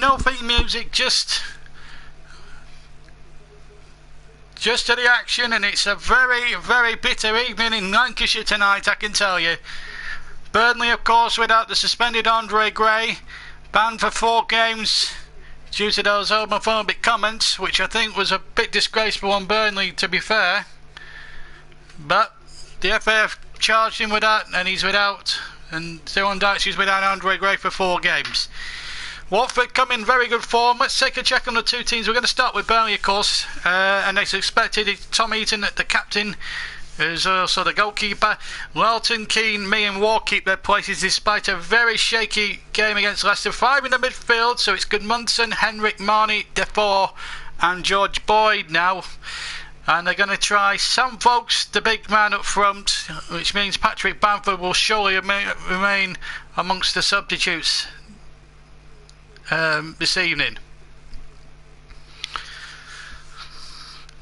no theme music, just to the action, and it's a very, very bitter evening in Lancashire tonight, I can tell you. Burnley, of course, without the suspended Andre Gray, banned for 4 games due to those homophobic comments, which I think was a bit disgraceful on Burnley, to be fair. But the FA have charged him with that, and he's without, and Zeron Dyche's without Andre Gray for 4 games. Watford come in very good form. Let's take a check on the 2 teams. We're going to start with Burnley, of course, and as expected, Tom Eaton, the captain, who's also the goalkeeper. Lawton, Keane, Mee and Moor keep their places despite a very shaky game against Leicester. 5 in the midfield, so it's Gudmundsson, Henrik, Marnie, Defoe and George Boyd now. And they're going to try Sam Vokes, the big man up front, which means Patrick Bamford will surely remain amongst the substitutes this evening.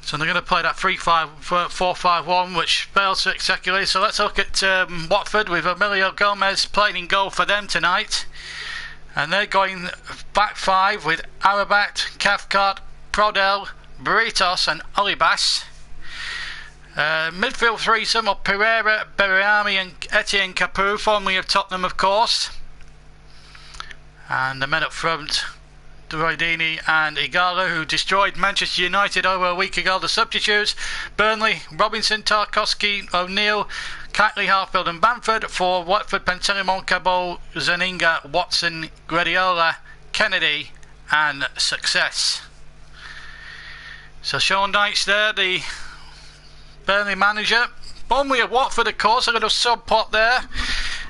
So they're going to play that 4-5-1, which failed spectacularly. So let's look at Watford with Emilio Gomez playing in goal for them tonight. And they're going back 5 with Arabat, Cathcart, Prodell, Britos and Olibas. Midfield threesome of Pereira, Berami and Etienne Capoue, formerly of Tottenham, of course. And the men up front, Droidini and Igala, who destroyed Manchester United over a week ago. The substitutes: Burnley, Robinson, Tarkowski, O'Neill, Catley, Harfield and Bamford. For Watford, Pantelimon, Cabot, Zaninga, Watson, Guardiola, Kennedy and Success. So Sean Dyche there, the Burnley manager. Burnley at Watford, of course, a little sub-pot there,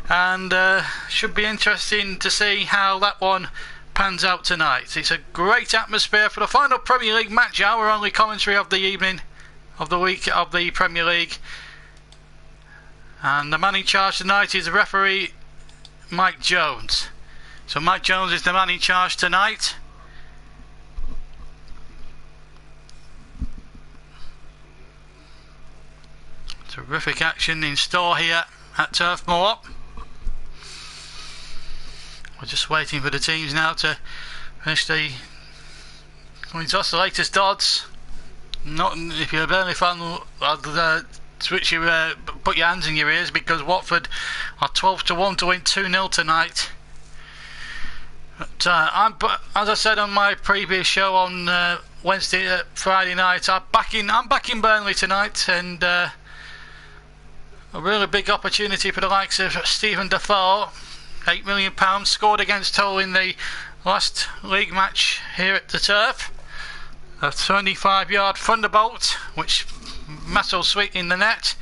and should be interesting to see how that one pans out tonight. It's a great atmosphere for the final Premier League match, our only commentary of the evening, of the week of the Premier League. And the man in charge tonight is referee Mike Jones. So Mike Jones is the man in charge tonight. Terrific action in store here at Turf Moor. We're just waiting for the teams now to finish the coin toss. The latest odds. Not if you're a Burnley fan, I'll switch you, put your hands in your ears, because Watford are 12-1 to win 2-0 tonight. But as I said on my previous show on Friday night, I'm backing Burnley tonight, and a really big opportunity for the likes of Stephen Defoe. £8 million scored against Hull in the last league match here at the Turf. A 25-yard thunderbolt, which Massel sweet in the net,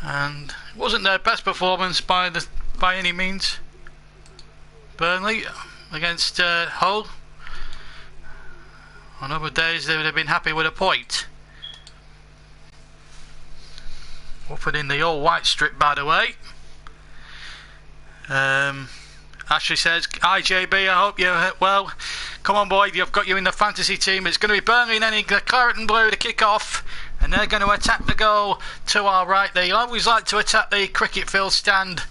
and it wasn't their best performance by any means. Burnley against Hull. On other days they would have been happy with a point. Watford in the all white strip, by the way. Ashley says, "Hi JB, I hope you're well. Come on boy, you've got you in the fantasy team. It's going to be Burnley and the Claret and Blue to kick off, and they're going to attack the goal to our right. They always like to attack the cricket field stand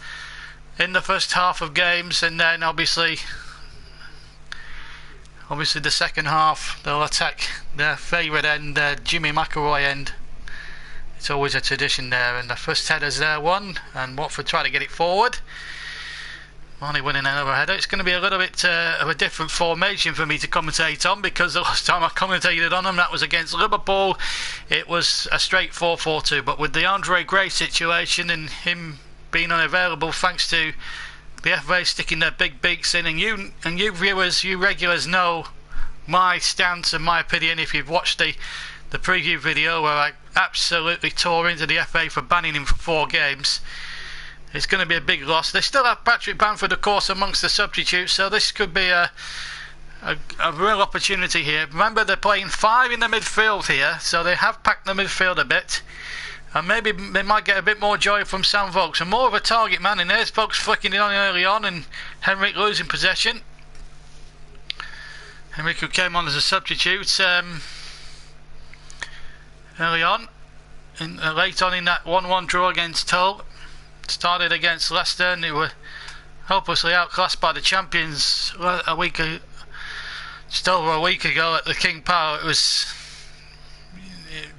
in the first half of games, and then obviously the second half they'll attack their favourite end, Jimmy McIlroy end. It's always a tradition there, and the first header's there won, and Watford try to get it forward. Only winning another header. It's going to be a little bit of a different formation for me to commentate on, because the last time I commentated on them, that was against Liverpool. It was a straight 4-4-2, but with the Andre Gray situation and him being unavailable, thanks to the FA sticking their big beaks in, and you viewers, you regulars know my stance and my opinion if you've watched the preview video where I absolutely tore into the FA for banning him for 4 games. It's going to be a big loss. They still have Patrick Bamford, of course, amongst the substitutes, so this could be a real opportunity here. Remember, they're playing 5 in the midfield here, so they have packed the midfield a bit, and maybe they might get a bit more joy from Sam Vokes, and more of a target man in there. There's Vokes flicking it on early on, and Henrik losing possession. Henrik, who came on as a substitute early on, late on in that 1-1 draw against Hull. Started against Leicester, and they were hopelessly outclassed by the champions a week just over a week ago at the King Power,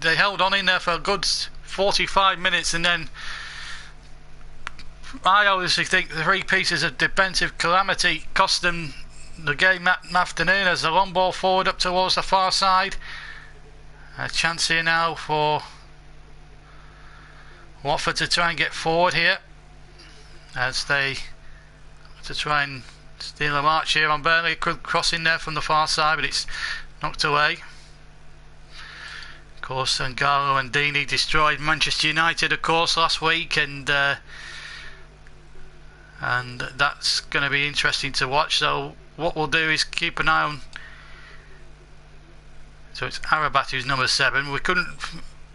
they held on in there for a good 45 minutes, and then I obviously think the 3 pieces of defensive calamity cost them the game that afternoon, as the long ball forward up towards the far side. A chance here now for Watford to try and get forward here, as they to try and steal a march here on Burnley. Could cross in there from the far side, but it's knocked away. Of course, Ngalo and Deeney destroyed Manchester United, of course, last week, and that's going to be interesting to watch. So what we'll do is keep an eye on. So it's Arabat who's number 7.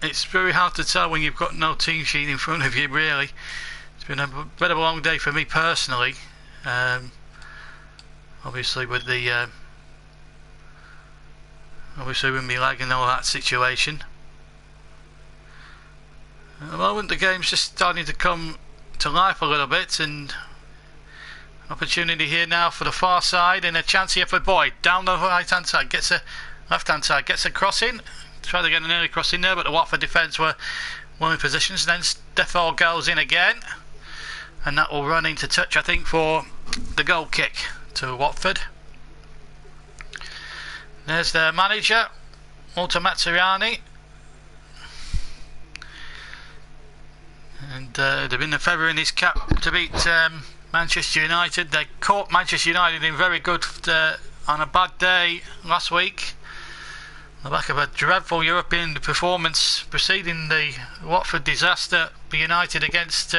It's very hard to tell when you've got no team sheet in front of you, really. It's been a bit of a long day for me personally. Obviously with the me leg and all that situation. At the moment the game's just starting to come to life a little bit, and opportunity here now for the far side, and a chance here for Boyd down the right hand side, gets a left hand side, gets a cross in, tried to get an early cross in there, but the Watford defence were well in positions. Then Steffel goes in again, and that will run into touch, I think, for the goal kick to Watford. There's their manager, Walter Mazzariani, and they've been the feather in his cap to beat Manchester United. They caught Manchester United in very good on a bad day last week, on the back of a dreadful European performance preceding the Watford disaster for United against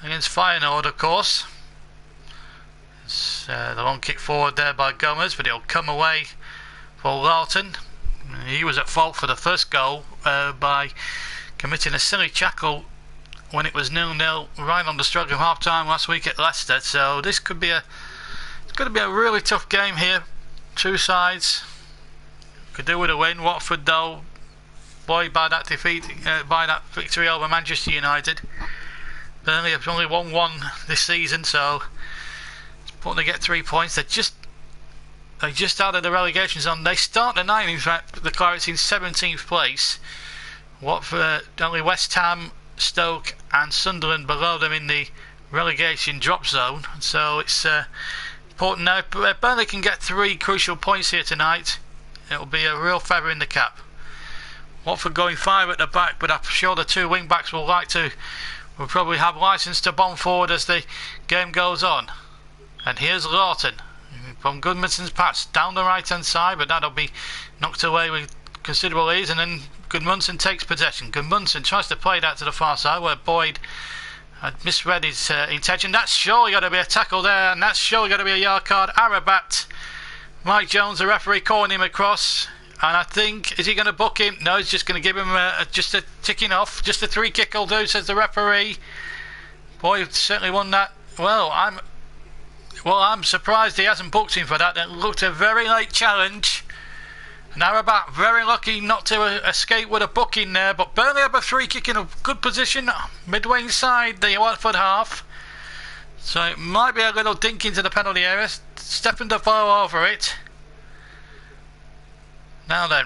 Feyenoord, of course. It's the long kick forward there by Gomez, but it'll come away for Lawton. He was at fault for the first goal by committing a silly tackle when it was 0-0 right on the stroke of half time last week at Leicester. So this could be it's going to be a really tough game here. 2 sides could do with a win. Watford, though, buoyed by that victory over Manchester United. Burnley have only won 1 this season, so it's important to get 3 points. They just out of the relegation zone. They start the night, in fact, the Clarets in 17th place. Watford, only West Ham, Stoke and Sunderland below them in the relegation drop zone. So it's important now. If Burnley can get 3 crucial points here tonight, it'll be a real feather in the cap. Watford going 5 at the back, but I'm sure the 2 wing backs will probably have licence to bomb forward as the game goes on. And here's Lawton from Gudmundsson's pass down the right hand side, but that'll be knocked away with considerable ease, and then Gudmundsson takes possession. Gudmundsson tries to play that to the far side where Boyd had misread his intention. That's surely got to be a tackle there, and that's surely got to be a yellow card. Arabat, Mike Jones, the referee, calling him across, and I think, is he going to book him? No, he's just going to give him just a ticking off. Just a 3 kick will do, says the referee. Boyd certainly won that. Well, I'm surprised he hasn't booked him for that. It looked a very late challenge. And Arabat very lucky not to escape with a booking there, but Burnley have a 3 kick in a good position midway inside the Watford half, so it might be a little dink into the penalty area. Stephen Defoe over it. Now then,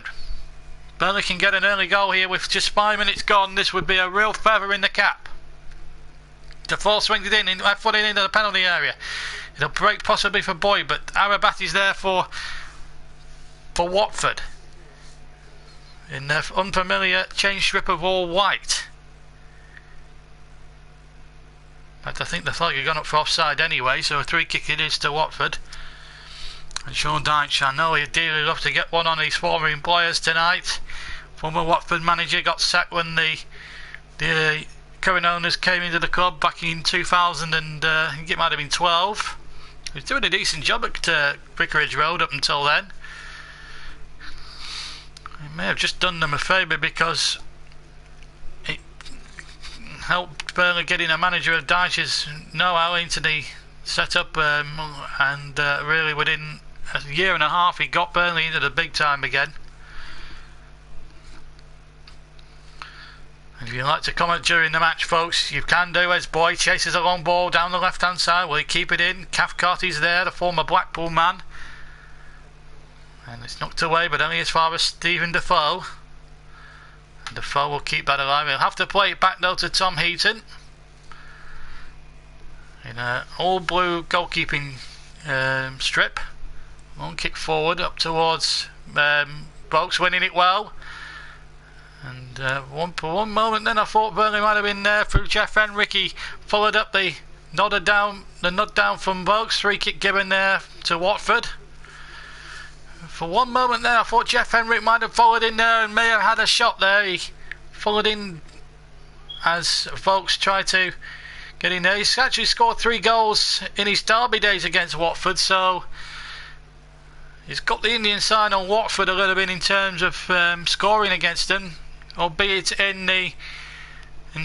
Burnley can get an early goal here with just 5 minutes gone. This would be a real feather in the cap. Defoe swings it in, left foot into the penalty area. It'll break possibly for Boyd, but Arabat is there for Watford in their unfamiliar change strip of all white. But I think the flag had gone up for offside anyway, so a 3 kick it is to Watford. And Sean Dyche, I know he'd dearly love to get one on his former employers tonight. Former Watford manager got sacked when the current owners came into the club back in 2000 and I think it might have been 12. He was doing a decent job at Vicarage Road up until then. It may have just done them a favour because it helped Burnley getting a manager of Dyche's know-how into the setup, and really within a year and a half he got Burnley into the big time again. If you'd like to comment during the match, folks, you can do, as Boy chases a long ball down the left hand side. Will he keep it in? Cathcart's there, the former Blackpool man. And it's knocked away, but only as far as Stephen Defoe. And Defoe will keep that alive. He'll have to play it back though to Tom Heaton. In an all blue goalkeeping strip. Long kick forward up towards Boakes, winning it well. And for one moment then I thought Burnley might have been there through Jeff Henrick. He followed up the nod down from Boakes. Free kick given there to Watford. For one moment there I thought Jeff Henrick might have followed in there and may have had a shot there. He followed in as Boakes tried to get in there. He's actually scored 3 goals in his derby days against Watford, so he's got the Indian side on Watford a little bit in terms of scoring against them, albeit in the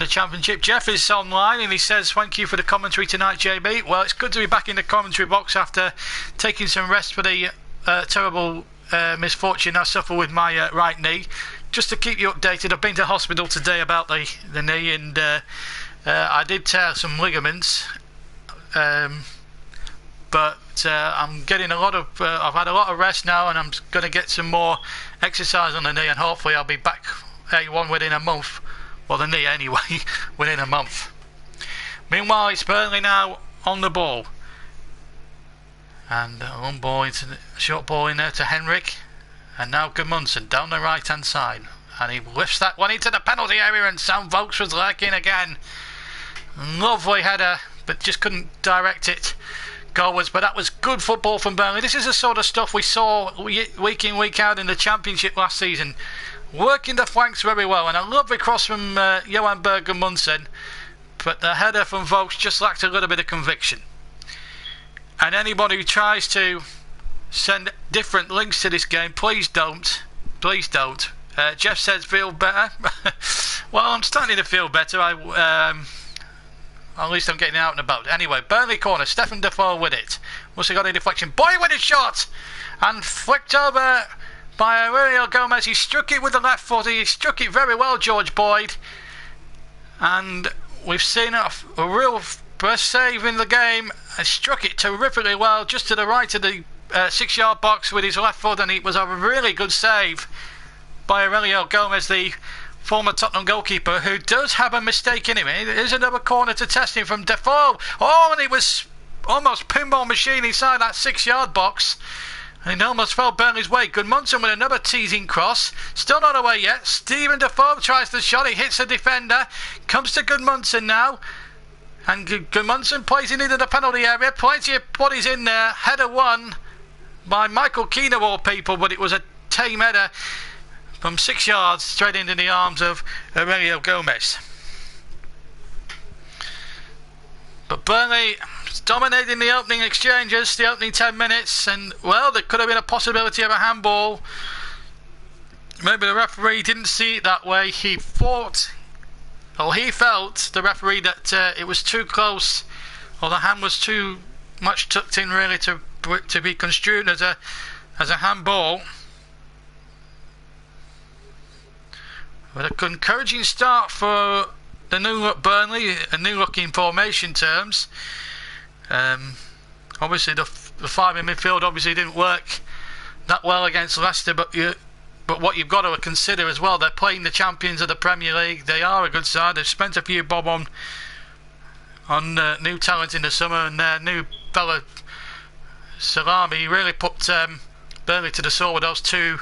Championship. Jeff is online and he says, "Thank you for the commentary tonight, JB." Well, it's good to be back in the commentary box after taking some rest for the terrible misfortune I suffered with my right knee. Just to keep you updated, I've been to hospital today about the knee, and I did tear some ligaments, but I'm getting a lot of I've had a lot of rest now, and I'm going to get some more exercise on the knee, and hopefully I'll be back A1 within a month. Well, the knee anyway, within a month. Meanwhile, it's Burnley now on the ball, and a long ball into the short ball in there to Henrick, and now Gudmundsson down the right hand side, and he lifts that one into the penalty area, and Sam Vokes was lurking again. Lovely header, but just couldn't direct it goalwards. But that was good football from Burnley. This is the sort of stuff we saw week in, week out in the Championship last season. Working the flanks very well, and a lovely cross from Johan Berg Gudmundsson, but the header from Vokes just lacked a little bit of conviction. And anybody who tries to send different links to this game, please don't. Please don't. Jeff says, "Feel better?" Well, I'm starting to feel better. At least I'm getting out and about. Anyway, Burnley corner. Stephen Defoe with it. Must have got a deflection. Boy with a shot! And flicked over by Aurelio Gomez. He struck it with the left foot. He struck it very well, George Boyd. And we've seen a real first save in the game. He struck it terrifically well, just to the right of the 6-yard box with his left foot. And it was a really good save by Aurelio Gomez, the former Tottenham goalkeeper, who does have a mistake in him. There's another corner to test him from Defoe. Oh, and it was almost pinball machine inside that 6-yard box. And it almost fell Burnley's way. Gudmundsson with another teasing cross. Still not away yet. Stephen Defoe tries the shot. He hits the defender. Comes to Gudmundsson now. And Gudmundsson plays it into the penalty area. Plenty of bodies in there. Header won by Michael Keane of all people, but it was a tame header from 6 yards straight into the arms of Aurelio Gomez. But Burnley dominating the opening exchanges, the opening 10 minutes, and well, there could have been a possibility of a handball. Maybe the referee didn't see it that way. He felt, the referee, that it was too close, or the hand was too much tucked in really to be construed as a handball. But an encouraging start for the new look Burnley, a new look in formation terms. Obviously the five in midfield obviously didn't work that well against Leicester, but what you've got to consider as well, they're playing the champions of the Premier League. They are a good side. They've spent a few bob on new talent in the summer, and their new fella Salami really put Burnley to the sword with those 2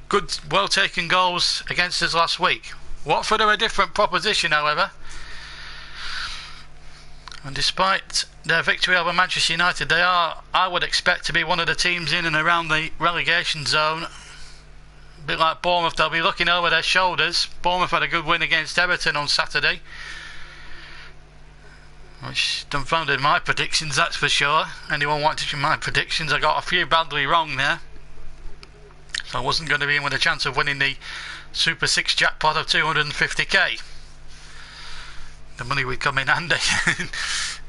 good, well taken goals against us last week. Watford are a different proposition, however, and despite their victory over Manchester United, they are, I would expect, to be one of the teams in and around the relegation zone. A bit like Bournemouth, they'll be looking over their shoulders. Bournemouth had a good win against Everton on Saturday, which dumbfounded my predictions, that's for sure. Anyone wanting my predictions, I got a few badly wrong there. So I wasn't going to be in with a chance of winning the Super 6 jackpot of 250k. The money would come in handy.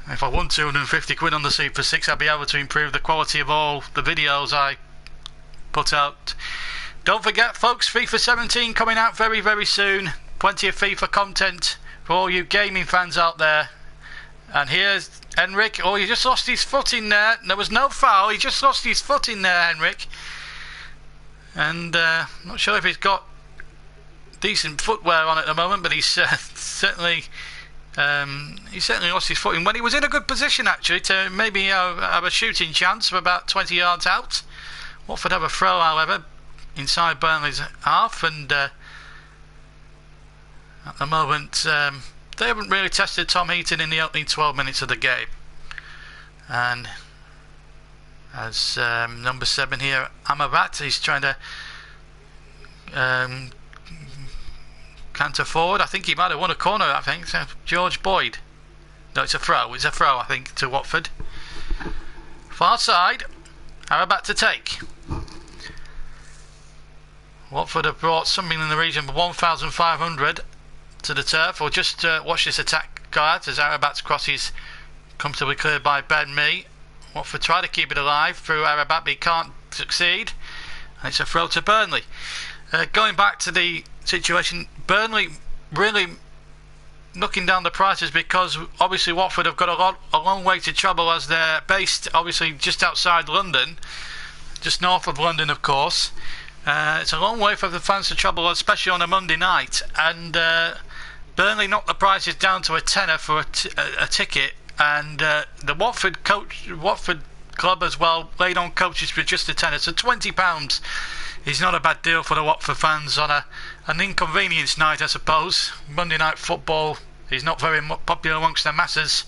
If I won 250 quid on the Super 6, I'd be able to improve the quality of all the videos I put out. Don't forget, folks, FIFA 17 coming out very, very soon. Plenty of FIFA content for all you gaming fans out there. And here's Henrik. Oh, he just lost his foot in there. There was no foul. He just lost his foot in there, Henrik. And I'm not sure if he's got decent footwear on at the moment, but he's certainly lost his footing when he was in a good position actually to maybe have a shooting chance of about 20 yards out. Watford have a throw, however, inside Burnley's half, and at the moment they haven't really tested Tom Heaton in the opening 12 minutes of the game. And as number 7 here, Amrabat, he's trying to canter forward. I think he might have won a corner, I think. So George Boyd. No, it's a throw, I think, to Watford. Far side, Amrabat to take. Watford have brought something in the region of 1,500 to the turf. We'll just watch this attack go out as Amrabat's crosses comfortably cleared by Ben Mee. Watford try to keep it alive through Amrabat, but he can't succeed. And it's a throw to Burnley. Going back to the situation, Burnley really knocking down the prices because obviously Watford have got a long way to travel as they're based obviously just outside London, just north of London of course. It's a long way for the fans to travel, especially on a Monday night, and Burnley knocked the prices down to a tenner for a ticket, and the Watford club as well laid on coaches for just a tenner, so £20 is not a bad deal for the Watford fans on an inconvenience night, I suppose. Monday night football is not very popular amongst the masses,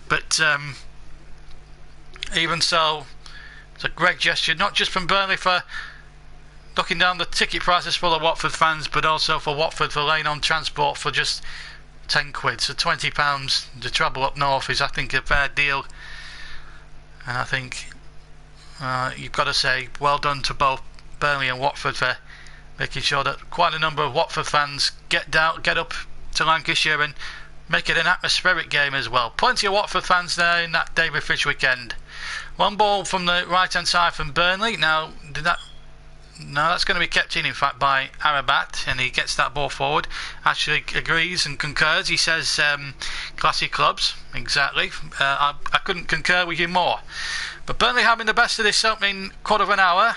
but even so, it's a great gesture, not just from Burnley for knocking down the ticket prices for the Watford fans, but also for Watford for laying on transport for just 10 quid. So £20 to travel up north is, I think, a fair deal. And I think you've got to say well done to both Burnley and Watford for making sure that quite a number of Watford fans get up to Lancashire and make it an atmospheric game as well. Plenty of Watford fans there in that David Fish weekend. One ball from the right hand side from Burnley. Now that's going to be kept in fact by Amrabat, and he gets that ball forward. Actually agrees and concurs. He says classy clubs, exactly. I couldn't concur with you more. But Burnley having the best of this opening quarter of an hour,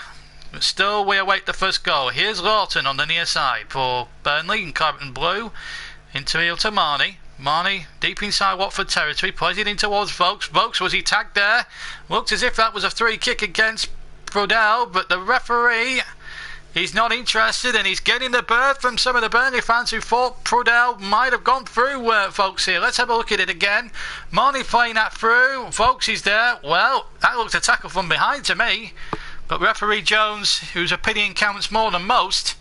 but still we await the first goal. Here's Lawton on the near side for Burnley in claret and blue. Interfield to Marnie. Marnie deep inside Watford territory, plays it in towards Vokes. Vokes, was he tagged there? Looked as if that was a free kick against Prudell, but the referee, he's not interested, and he's getting the bird from some of the Burnley fans who thought Prudell might have gone through Vokes here. Let's have a look at it again. Marnie playing that through. Vokes is there. Well, that looked a tackle from behind to me, but referee Jones, whose opinion counts more than most,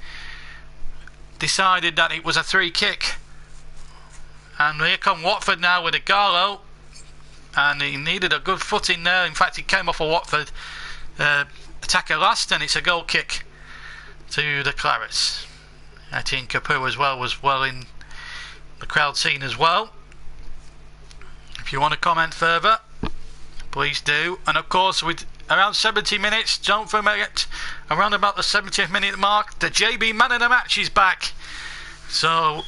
decided that it was a free kick. And here come Watford now with Igalo, and he needed a good footing there. In fact, he came off a Watford attacker last, and it's a goal kick to the Clarets. Etienne Capoue as well was well in the crowd scene as well. If you want to comment further, please do. And of course, with around 70 minutes, don't forget, around about the 70th minute mark, the JB man of the match is back. So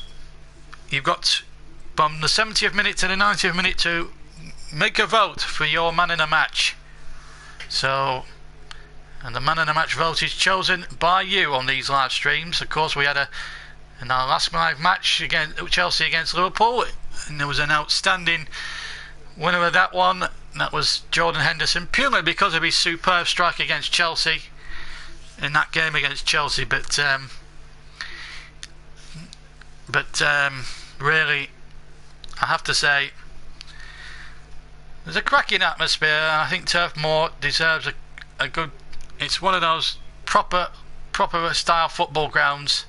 you've got from the 70th minute to the 90th minute to make a vote for your man in the match. So, and the man in the match vote is chosen by you on these live streams. Of course, we had in our last live match against Chelsea against Liverpool, and there was an outstanding winner of that one, and that was Jordan Henderson, purely because of his superb strike against Chelsea in that game against Chelsea. But really, I have to say, there's a cracking atmosphere, and I think Turf Moor deserves a good. It's one of those proper style football grounds.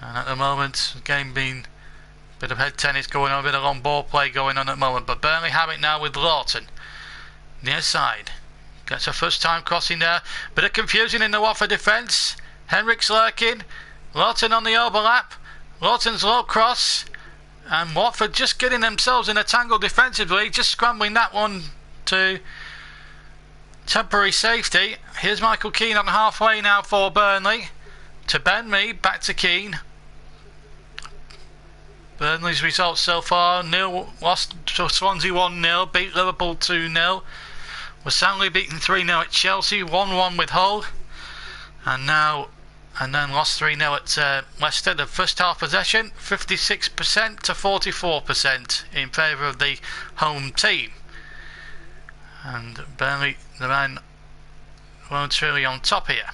And at the moment, the game being a bit of head tennis going on, a bit of long ball play going on at the moment. But Burnley have it now with Lawton near side. Gets a first time crossing there. Bit of confusion in the Watford defence. Henrik's lurking. Lawton on the overlap. Lawton's low cross. And Watford just getting themselves in a tangle defensively, just scrambling that one to temporary safety. Here's Michael Keane on halfway now for Burnley. to Burnley, back to Keane. Burnley's results so far: lost to Swansea 1-0, beat Liverpool 2-0, was soundly beaten 3-0 at Chelsea, 1-1 with Hull, and then lost 3-0 at Leicester. The first half possession 56% to 44% in favour of the home team, and Burnley remain well and truly on top here,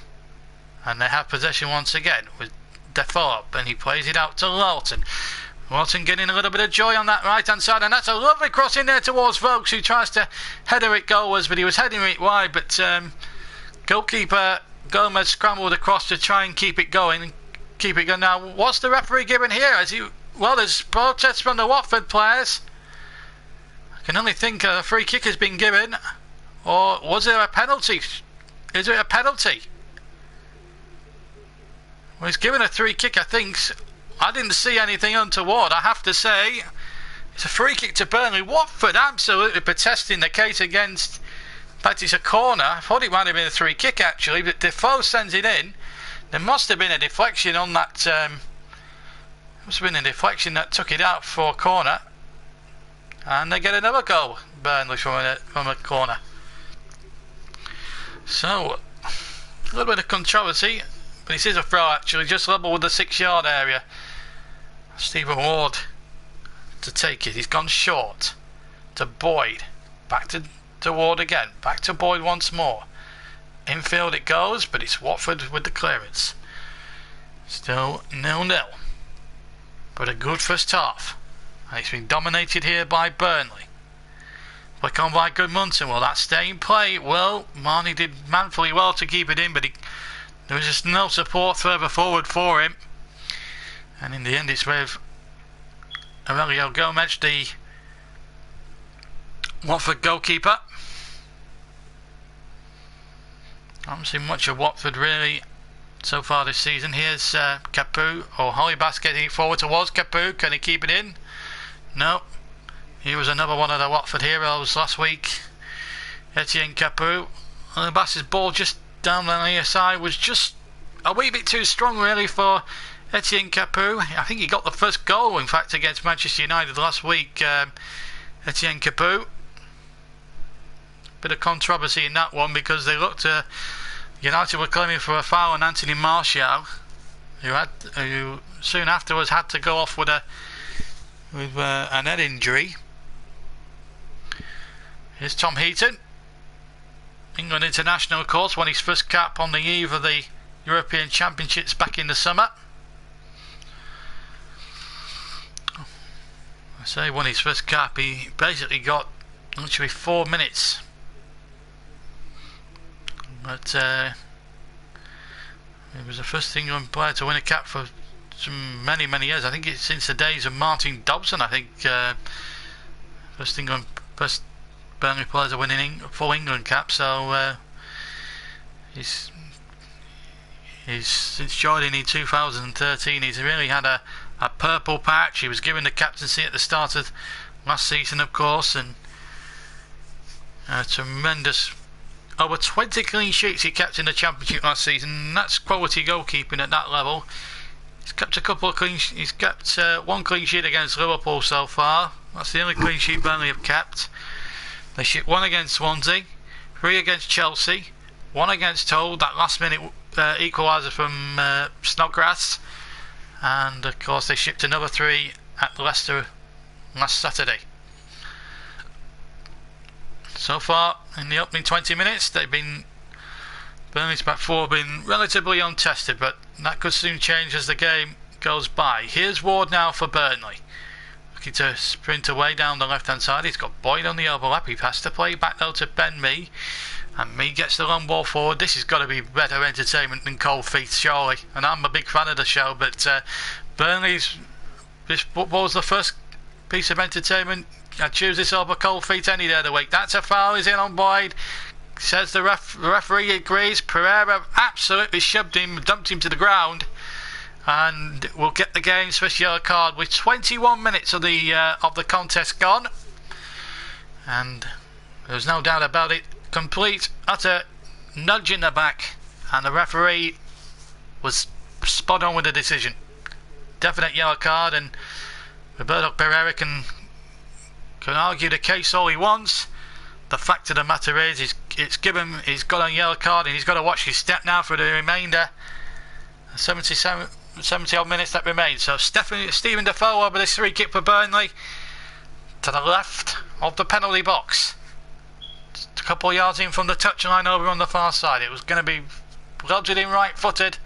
and they have possession once again with Defoe, and he plays it out to Lawton. Lawton getting a little bit of joy on that right hand side, and that's a lovely cross in there towards Vokes, who tries to header it goalwards, but he was heading it wide, but goalkeeper Gomez scrambled across to try and keep it going. Now, what's the referee giving here? There's protests from the Watford players. I can only think a free kick has been given, or was there a penalty? Is there a penalty? Well, he's given a free kick, I think. I didn't see anything untoward, I have to say. It's a free kick to Burnley. Watford absolutely protesting the case against. In fact, it's a corner. I thought it might have been a free kick actually, but Defoe sends it in. There must have been a deflection on that. Must have been a deflection that took it out for a corner, and they get another goal. Burnley from a corner. So a little bit of controversy, but this is a throw actually, just level with the 6-yard area. Stephen Ward to take it. He's gone short to Boyd. Back to Ward again. Back to Boyd once more. Infield it goes, but it's Watford with the clearance. Still 0-0. But a good first half. And it's been dominated here by Burnley. Flick on by Goodmunson. Will that stay in play? Well, Marnie did manfully well to keep it in, but there was just no support further forward for him. And in the end, it's with Aurelio Gomez, the Watford goalkeeper. I haven't seen much of Watford really so far this season. Here's Capoue, or Hollybass getting it forward towards Capoue. Can he keep it in? No. He was another one of the Watford heroes last week. Etienne Capoue. Hollybass's ball just down the near side was just a wee bit too strong really for Etienne Capoue. I think he got the first goal in fact against Manchester United last week. Etienne Capoue. Bit of controversy in that one because they looked United were claiming for a foul on Anthony Martial, who soon afterwards had to go off with an head injury. Here's Tom Heaton, England international of course, won his first cap on the eve of the European Championships back in the summer. I say won his first cap, he basically got literally 4 minutes. But he was the first England player to win a cap for many years. I think it's since the days of Martin Dobson. I think first Burnley players are winning full England cap. So he's since joining in 2013, he's really had a purple patch. He was given the captaincy at the start of last season, of course, and a tremendous. Over 20 clean sheets he kept in the Championship last season. That's quality goalkeeping at that level. He's kept a couple of He's kept one clean sheet against Liverpool so far. That's the only clean sheet Burnley have kept. They shipped 1 against Swansea, 3 against Chelsea, 1 against Hull, that last-minute equaliser from Snodgrass, and of course they shipped another 3 at Leicester last Saturday. So far, in the opening 20 minutes, Burnley's back 4 have been relatively untested, but that could soon change as the game goes by. Here's Ward now for Burnley, looking to sprint away down the left-hand side. He's got Boyd on the overlap. He has to play back though to Ben Mee, and Mee gets the long ball forward. This has got to be better entertainment than Cold Feet, surely. And I'm a big fan of the show, but this football's the first piece of entertainment. I'd choose this over Cold Feet any day of the week. That's a foul. He's in on Boyd. Says the referee agrees. Pereira absolutely shoved him, dumped him to the ground, and will get the game's first yellow card with 21 minutes of the contest gone. And there's no doubt about it. Complete, utter nudge in the back, and the referee was spot on with the decision. Definite yellow card, and Roberto Pereira can argue the case all he wants. The fact of the matter is, he's got a yellow card, and he's got to watch his step now for the remainder 70 odd minutes that remain. So Stephen Defoe over this free kick for Burnley to the left of the penalty box, just a couple of yards in from the touchline over on the far side. It was going to be loaded in right footed,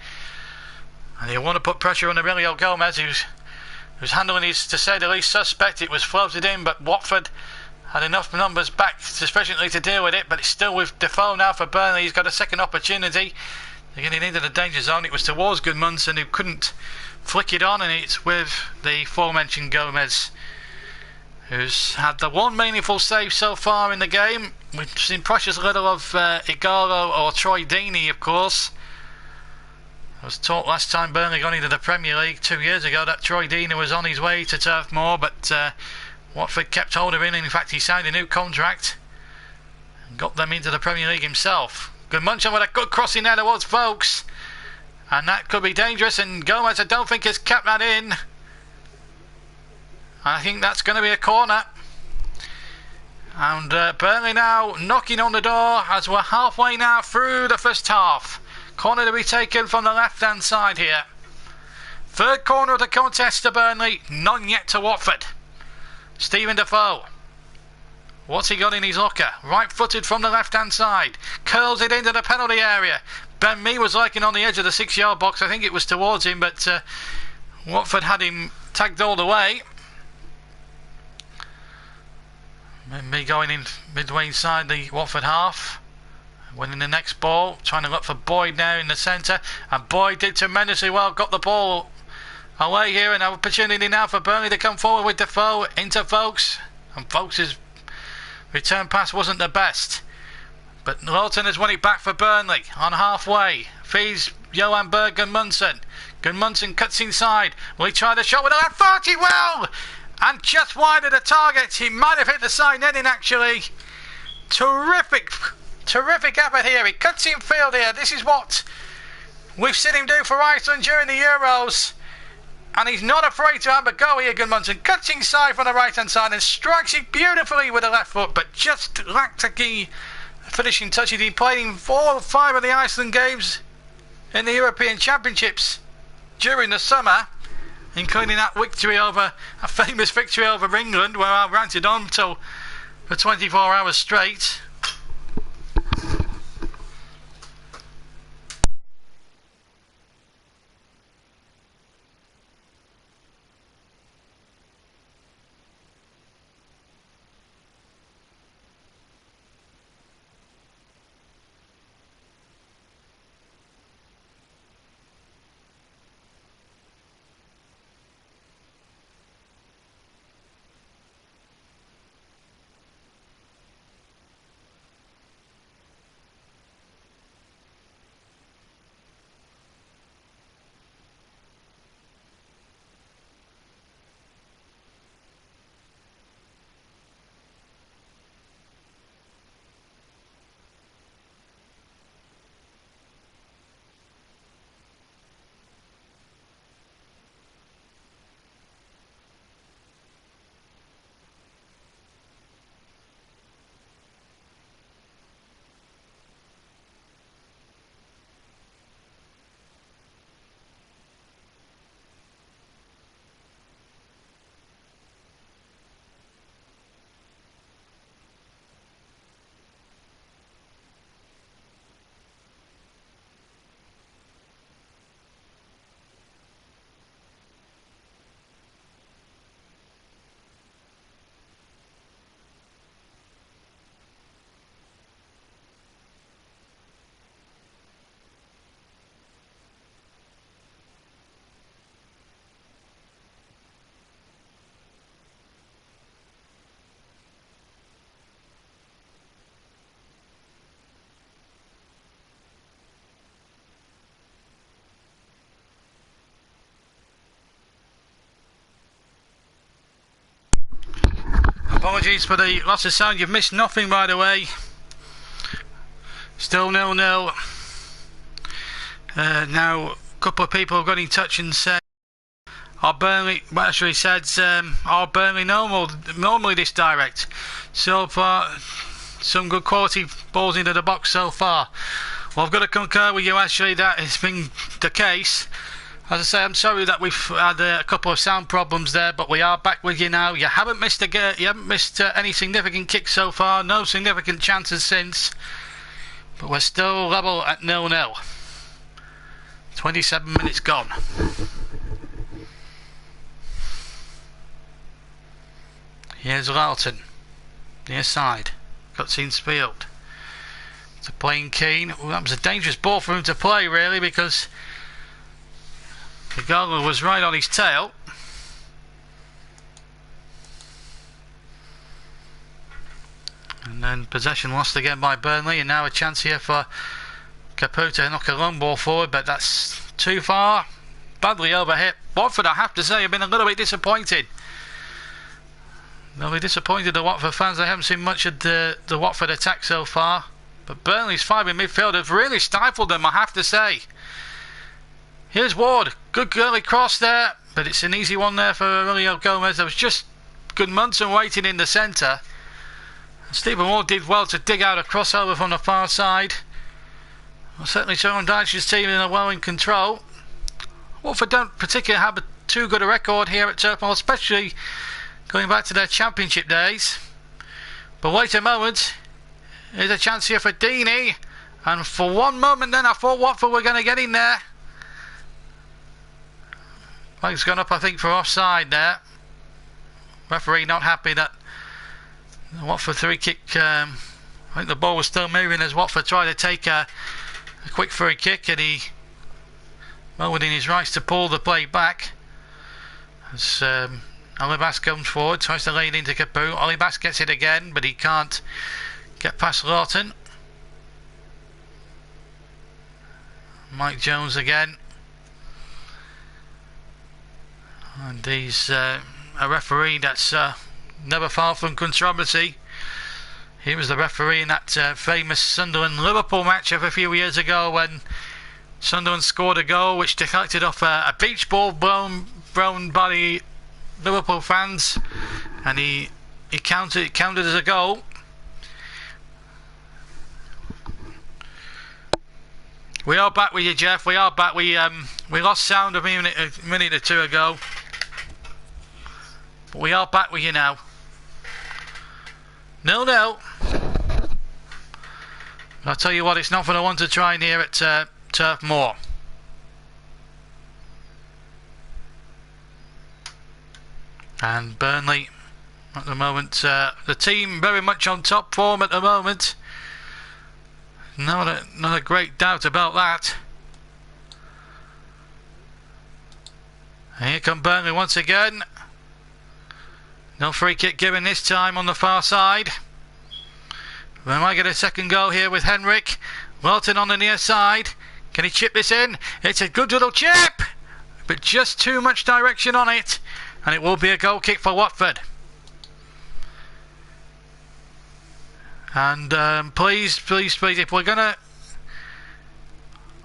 and they want to put pressure on Aurelio Gomez, who's handling his, to say the least, suspect. It was floated in, but Watford had enough numbers back sufficiently to deal with it. But it's still with Defoe now for Burnley. He's got a second opportunity. They're getting into the danger zone. It was towards Gudmundsson, who couldn't flick it on, and it's with the aforementioned Gomez, who's had the one meaningful save so far in the game. We've seen precious little of Igalo or Troy Deeney, of course. I was taught last time Burnley got into the Premier League 2 years ago that Troy Deeney was on his way to Turf Moor, but Watford kept hold of him. In fact, he signed a new contract and got them into the Premier League himself. Gudmundsson with a good crossing there towards Folkes, and that could be dangerous, and Gomez, I don't think, has kept that in. I think that's going to be a corner. And Burnley now knocking on the door as we're halfway now through the first half. Corner to be taken from the left hand side here. Third corner of the contest to Burnley, none yet to Watford. Stephen Defoe, what's he got in his locker? Right footed from the left hand side, curls it into the penalty area. Ben Mee was liking on the edge of the 6 yard box. I think it was towards him, but Watford had him tagged all the way. Ben Mee going in midway inside the Watford half, winning the next ball, trying to look for Boyd now in the centre, and Boyd did tremendously well, got the ball away here, and an opportunity now for Burnley to come forward with Defoe into Folkes, and Folkes' return pass wasn't the best, but Lawton has won it back for Burnley on halfway. Feeds Johan Berg Gudmundsson. Gudmundsson cuts inside. Will he try the shot with a left foot? He will! And just wide of the target. He might have hit the side netting actually. Terrific effort here. He cuts in field here. This is what we've seen him do for Iceland during the Euros. And he's not afraid to have a go here, Gudmundsson. Cuts inside from the right hand side and strikes it beautifully with the left foot, but just lacked a key finishing touch. He'd been played in 4 or 5 of the Iceland games in the European Championships during the summer, including that victory over, a famous victory over England, where I ranted on for 24 hours straight. Apologies for the loss of sound. You've missed nothing, by the way. Still 0-0. Now couple of people have got in touch and said, "Are Burnley?" Well, actually said, "Are Burnley normally this direct?" So far, some good quality balls into the box so far. Well, I've got to concur with you, actually, that has been the case. As I say, I'm sorry that we've had a couple of sound problems there, but we are back with you now. You haven't missed any significant kicks so far, no significant chances since, but we're still level at 0-0. 27 minutes gone. Here's Lalton, near side, cutscene's field. To playing Keane. Well, that was a dangerous ball for him to play, really, because the goalie was right on his tail. And then possession lost again by Burnley, and now a chance here for Caputo to knock a long ball forward, but that's too far. Badly overhit. Watford, I have to say, have been a little bit disappointed. They'll be disappointed, the Watford fans. They haven't seen much of the Watford attack so far. But Burnley's five in midfield have really stifled them, I have to say. Here's Ward. Good early cross there, but it's an easy one there for Aurelio Gomez. There was just good Munson waiting in the centre. Stephen Ward did well to dig out a crossover from the far side. Well, certainly Sean Dyche's team are well in control. Watford don't particularly have too good a record here at Turf Moor, especially going back to their championship days. But wait a moment. Here's a chance here for Deeney, and for one moment then I thought Watford were going to get in there. Flag's gone up, I think, for offside there. Referee not happy that the Watford free kick. I think the ball was still moving as Watford tried to take a quick free kick, and he, well, within his rights to pull the play back. As Olibas comes forward, tries to lay it into Capu. Olibas gets it again, but he can't get past Lawton. Mike Jones again. And he's a referee that's never far from controversy. He was the referee in that famous Sunderland-Liverpool match of a few years ago when Sunderland scored a goal which deflected off a beach ball blown by the Liverpool fans, and it counted as a goal. We are back with you, Jeff. We are back. We lost sound a minute or two ago, but we are back with you now. 0-0. I'll tell you what, it's not for the one to try in here at Turf Moor. And Burnley, at the moment, the team very much on top form at the moment. Not a great doubt about that. And here come Burnley once again. No free kick given this time on the far side. We might get a second goal here with Henrik. Lawton on the near side. Can he chip this in? It's a good little chip, but just too much direction on it, and it will be a goal kick for Watford. And please, if we're gonna,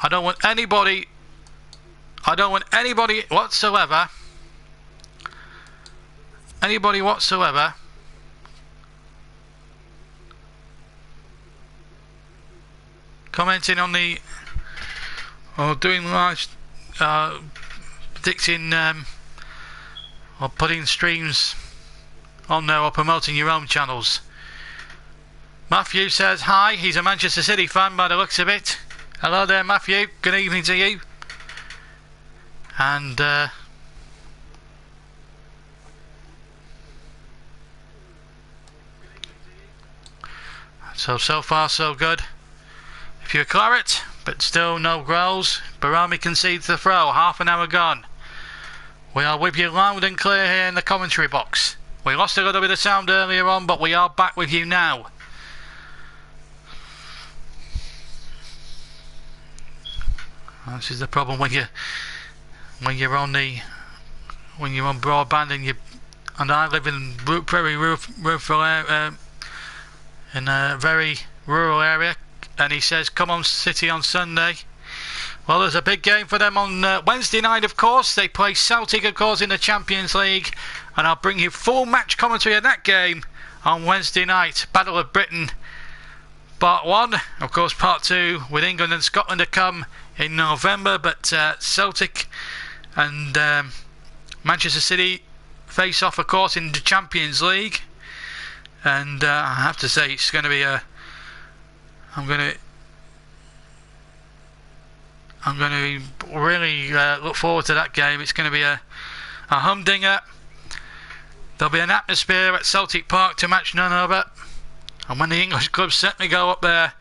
I don't want anybody whatsoever commenting on the, or doing live, predicting or putting streams on there or promoting your own channels. Matthew says hi, he's a Manchester City fan by the looks of it. Hello there, Matthew, good evening to you. And so far so good. If you're a Claret, but still no goals. Barami concedes the throw, half an hour gone. We are with you loud and clear here in the commentary box. We lost a little bit of sound earlier on, but we are back with you now. This is the problem when you're on broadband and I live in in a very rural area, and he says come on City on Sunday. Well, there's a big game for them on Wednesday night, of course. They play Celtic, of course, in the Champions League. And I'll bring you full match commentary of that game on Wednesday night. Battle of Britain, Part 1. Of course, Part 2 with England and Scotland to come in November. But Celtic and Manchester City face off, of course, in the Champions League. And I have to say, it's going to be I'm going to really look forward to that game. It's going to be a humdinger. There'll be an atmosphere at Celtic Park to match none other. And when the English clubs certainly go up there,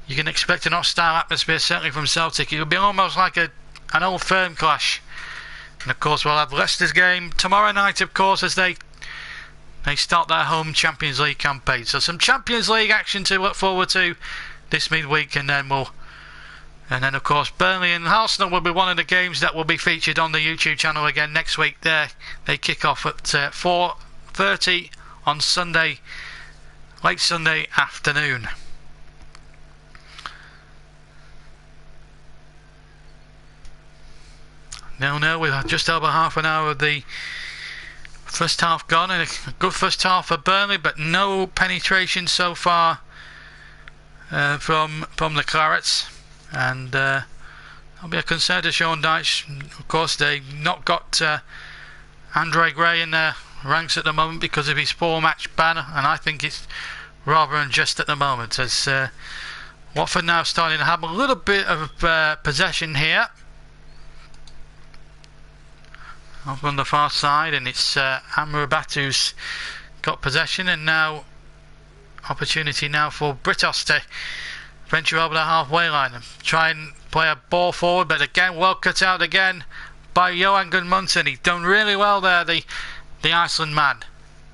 you can expect an hostile atmosphere, certainly from Celtic. It'll be almost like an old firm clash. And of course, we'll have Leicester's game tomorrow night, of course, as they start their home Champions League campaign. So some Champions League action to look forward to this midweek, and then of course Burnley and Arsenal will be one of the games that will be featured on the YouTube channel again next week. They kick off at 4:30 on Sunday, late Sunday afternoon. Now we've had just over half an hour of the first half gone, and a good first half for Burnley, but no penetration so far from the Clarets. And there'll be a concern to Sean Dyche. Of course, they've not got Andre Gray in their ranks at the moment because of his 4-match ban, and I think it's rather unjust at the moment, as Watford now starting to have a little bit of possession here up on the far side, and it's Amrabat who's got possession, and now opportunity now for Britos to venture over the halfway line and try and play a ball forward, but again well cut out again by Johan Gudmundsson. He's done really well there, the Iceland man.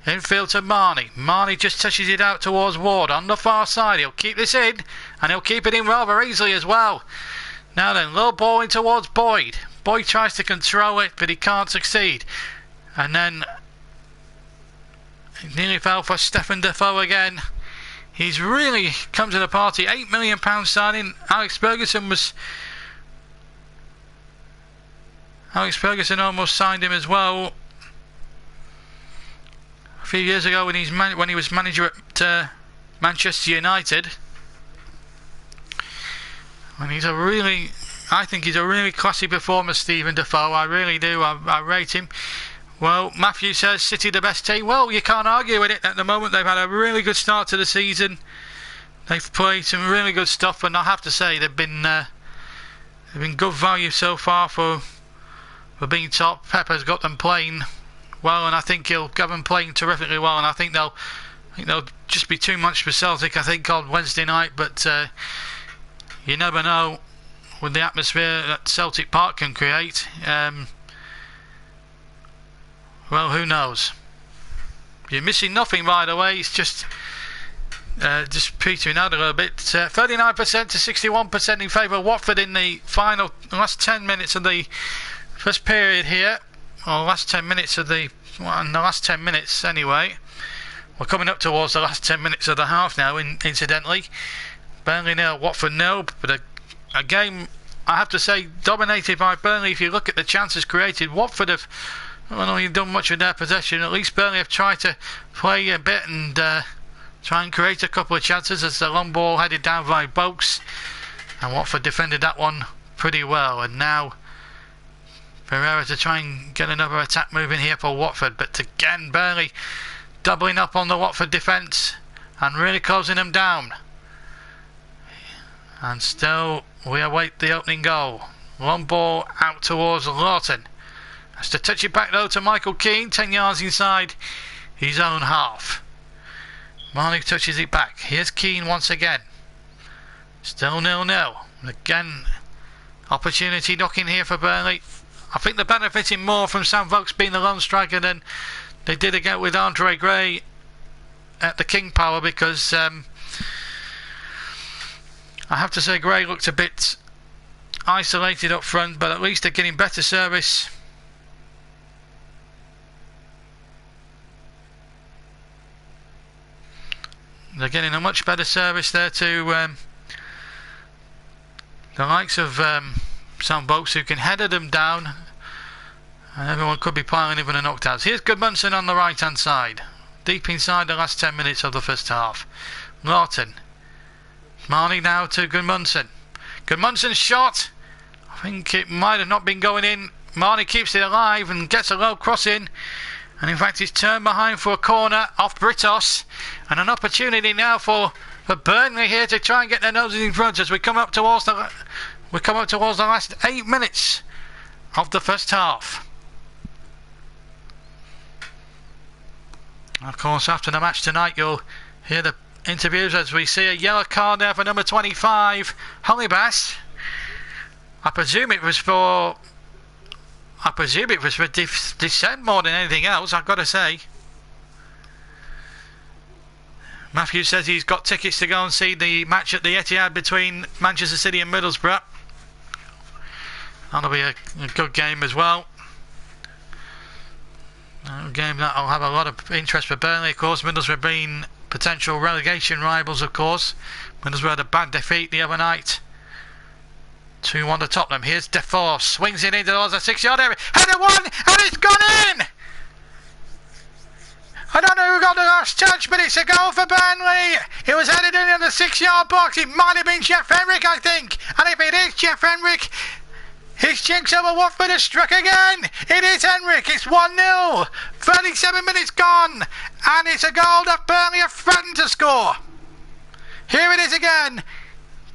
Infield to Marnie. Marnie just touches it out towards Ward on the far side. He'll keep this in, and he'll keep it in rather easily as well. Now then, low ball in towards Boyd. Boyd tries to control it, but he can't succeed. And then it nearly fell for Stefan Defoe again. He's really come to the party. £8 million signing. Alex Ferguson almost signed him as well a few years ago when he was manager at Manchester United. And I think he's a really classy performer, Stephen Defoe. I really do. I rate him. Well, Matthew says City the best team. Well, you can't argue with it at the moment. They've had a really good start to the season. They've played some really good stuff, and I have to say they've been good value so far for being top. Pepper's got them playing well, and I think he'll have them playing terrifically well. And I think they'll just be too much for Celtic, I think, on Wednesday night. But you never know with the atmosphere that Celtic Park can create. Well, who knows? You're missing nothing, by the way. It's just petering out a little bit. 39% to 61% in favour of Watford in the last 10 minutes of the first period here. Or last 10 minutes in the last 10 minutes anyway. We're coming up towards the last 10 minutes of the half now, incidentally. Burnley 0, Watford 0. But a game, I have to say, dominated by Burnley. If you look at the chances created, Watford have not really done much with their possession. At least Burnley have tried to play a bit and try and create a couple of chances as the long ball headed down by Boakes, and Watford defended that one pretty well. And now Pereira to try and get another attack moving here for Watford, but again Burnley doubling up on the Watford defence and really closing them down. And still we await the opening goal. Long ball out towards Lawton. Has to touch it back though to Michael Keane, 10 yards inside his own half. Marnie touches it back. Here's Keane once again. Still 0-0. Again, opportunity knocking here for Burnley. I think they're benefiting more from Sam Vokes being the lone striker than they did again with Andre Gray at the King Power, because I have to say Gray looked a bit isolated up front, but at least they're getting better service. They're getting a much better service there to the likes of some folks who can header them down, and everyone could be piling in for the knockouts. Here's Gudmundsson on the right hand side, deep inside the last 10 minutes of the first half. Lawton, Marnie now to Gudmundsson. Gudmundsson's shot, I think it might have not been going in. Marnie keeps it alive and gets a low cross in, and in fact he's turned behind for a corner off Britos, and an opportunity now for Burnley here to try and get their noses in front as we come up towards the last 8 minutes of the first half. Of course, after the match tonight, you'll hear the interviews as we see a yellow card there for number 25, Hollybass. I presume it was for dissent more than anything else, I've got to say. Matthew says he's got tickets to go and see the match at the Etihad between Manchester City and Middlesbrough. That'll be a good game as well. A game that'll have a lot of interest for Burnley, of course. Middlesbrough being potential relegation rivals, of course. Middlesbrough had a bad defeat the other night. 2-1 to Tottenham. Here's Defoe, swings it into the 6-yard area. Header one, and it's gone in! I don't know who got the last touch, but it's a goal for Burnley. It was headed in the 6-yard box. It might have been Jeff Henrik, I think. And if it is Jeff Henrik, his jinx over Watford has struck again. It is Henrik. It's 1-0. 37 minutes gone. And it's a goal that Burnley have threatened to score. Here it is again.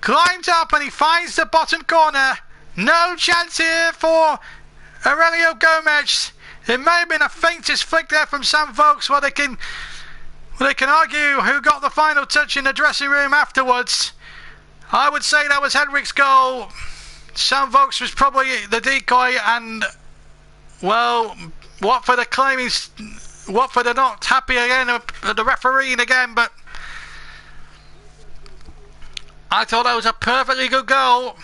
Climbs up and he finds the bottom corner. No chance here for Aurelio Gomez. It may have been a faintest flick there from Sam Vokes where they can argue who got the final touch in the dressing room afterwards. I would say that was Henrik's goal. Sam Vokes was probably the decoy, and well, Watford are not happy again at the refereeing again, but I thought that was a perfectly good goal.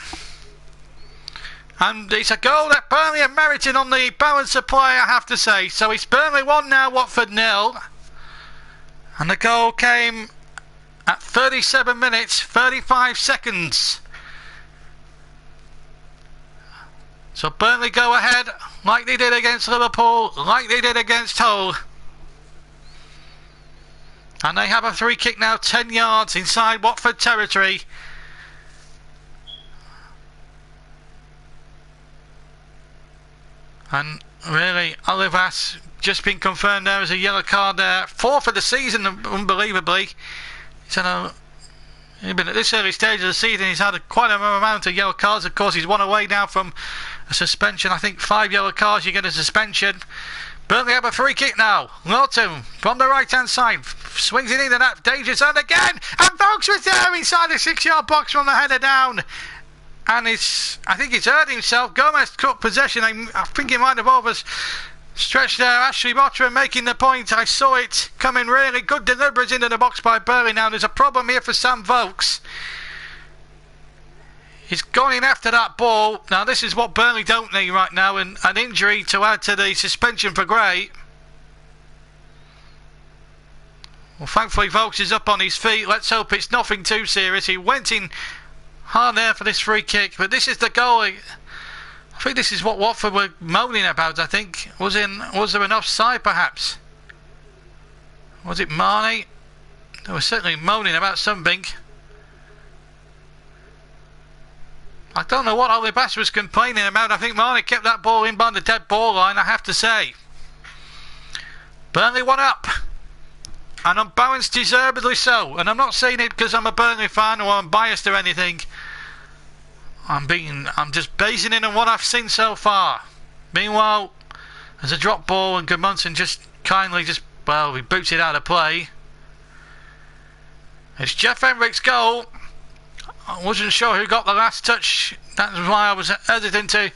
And it's a goal that Burnley have merited on the balance of play, I have to say. So it's Burnley 1 now, Watford 0. And the goal came at 37 minutes, 35 seconds. So Burnley go ahead, like they did against Liverpool, like they did against Hull. And they have a free kick now, 10 yards inside Watford territory. And really, Olivas just been confirmed there as a yellow card there. 4 for the season, unbelievably. He's been at this early stage of the season, he's had quite an amount of yellow cards. Of course, he's one away now from a suspension. I think 5 yellow cards, you get a suspension. Burnley have a free kick now. Lawton from the right hand side swings it into that danger zone again, and Vokes was there inside the 6-yard box from the header down. And I think he's hurt himself. Gomez took possession. I think he might have overstretched there. Ashley Mottram making the point. I saw it coming really good deliberate into the box by Burnley. Now there's a problem here for Sam Vokes. He's going after that ball. Now this is what Burnley don't need right now, and an injury to add to the suspension for Gray. Well, thankfully Vokes is up on his feet. Let's hope it's nothing too serious. He went in hard there for this free kick, but this is the goal. I think this is what Watford were moaning about. I think was there an offside perhaps? Was it Marnie? They were certainly moaning about something. I don't know what Olivas was complaining about. I think Marnie kept that ball in by the dead ball line, I have to say. Burnley 1 up, and unbalanced, deservedly so. And I'm not saying it because I'm a Burnley fan or I'm biased or anything. I'm just basing it on what I've seen so far. Meanwhile, there's a drop ball and Gudmundsson just kindly he boots it out of play. It's Jeff Henrik's goal. I wasn't sure who got the last touch. That's why I was hesitant to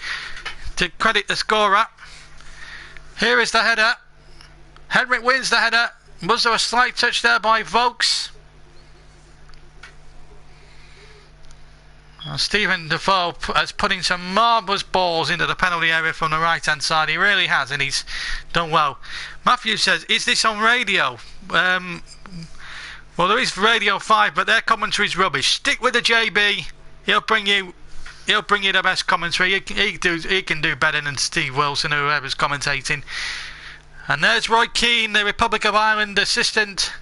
credit the scorer. Here is the header. Henrik wins the header. Was there a slight touch there by Vokes? Stephen Defoe has put in some marvellous balls into the penalty area from the right hand side. He really has, and he's done well. Matthew says, is this on radio? Well, there is Radio 5, but their commentary's rubbish. Stick with the JB. He'll bring you he'll bring you the best commentary. He can do better than Steve Wilson, or whoever's commentating. And there's Roy Keane, the Republic of Ireland assistant.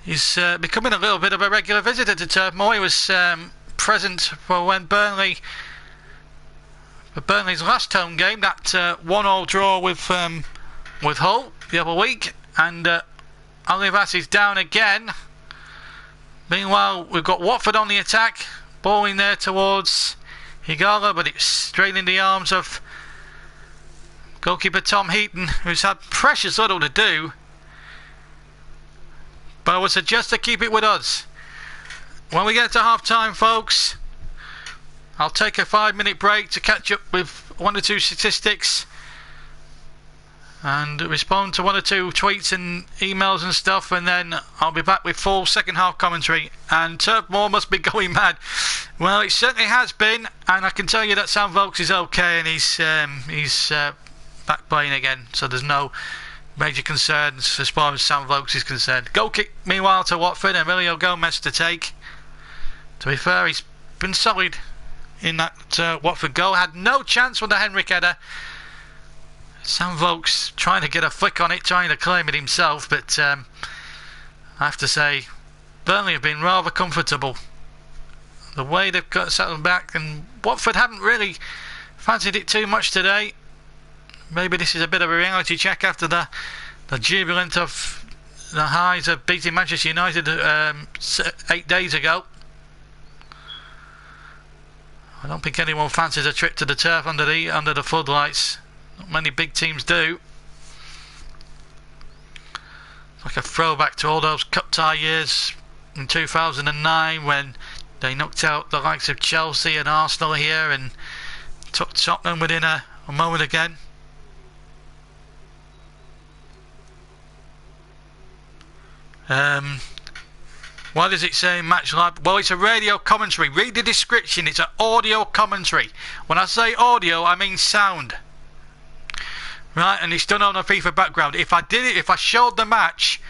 He's becoming a little bit of a regular visitor to Turf Moor. He was present for when Burnley's last home game, that 1-1 draw with Hull the other week, and Olivas is down again. Meanwhile, we've got Watford on the attack, ball in there towards Higala, but it's straight in the arms of goalkeeper Tom Heaton, who's had precious little to do. But I would suggest to keep it with us. When we get to half time, folks, I'll take a 5-minute break to catch up with 1 or 2 statistics and respond to 1 or 2 tweets and emails and stuff, and then I'll be back with full second half commentary. And Turf Moor must be going mad. Well, it certainly has been, and I can tell you that Sam Vokes is okay, and he's back playing again, so there's no major concerns as far as Sam Vokes is concerned. Goal kick meanwhile to Watford, Emilio Gomez to take. To be fair, he's been solid in that Watford goal. Had no chance with the Henrik header. Sam Vokes trying to get a flick on it, trying to claim it himself, but I have to say, Burnley have been rather comfortable. The way they've got settled back, and Watford haven't really fancied it too much today. Maybe this is a bit of a reality check after the jubilant of the highs of beating Manchester United 8 days ago. I don't think anyone fancies a trip to the turf under the floodlights. Not many big teams do. It's like a throwback to all those cup tie years in 2009 when they knocked out the likes of Chelsea and Arsenal here and took Tottenham within a moment again. Why does it say Match Live? Well, it's a radio commentary. Read the description. It's an audio commentary. When I say audio, I mean sound. Right, and it's done on a FIFA background. If I showed the match,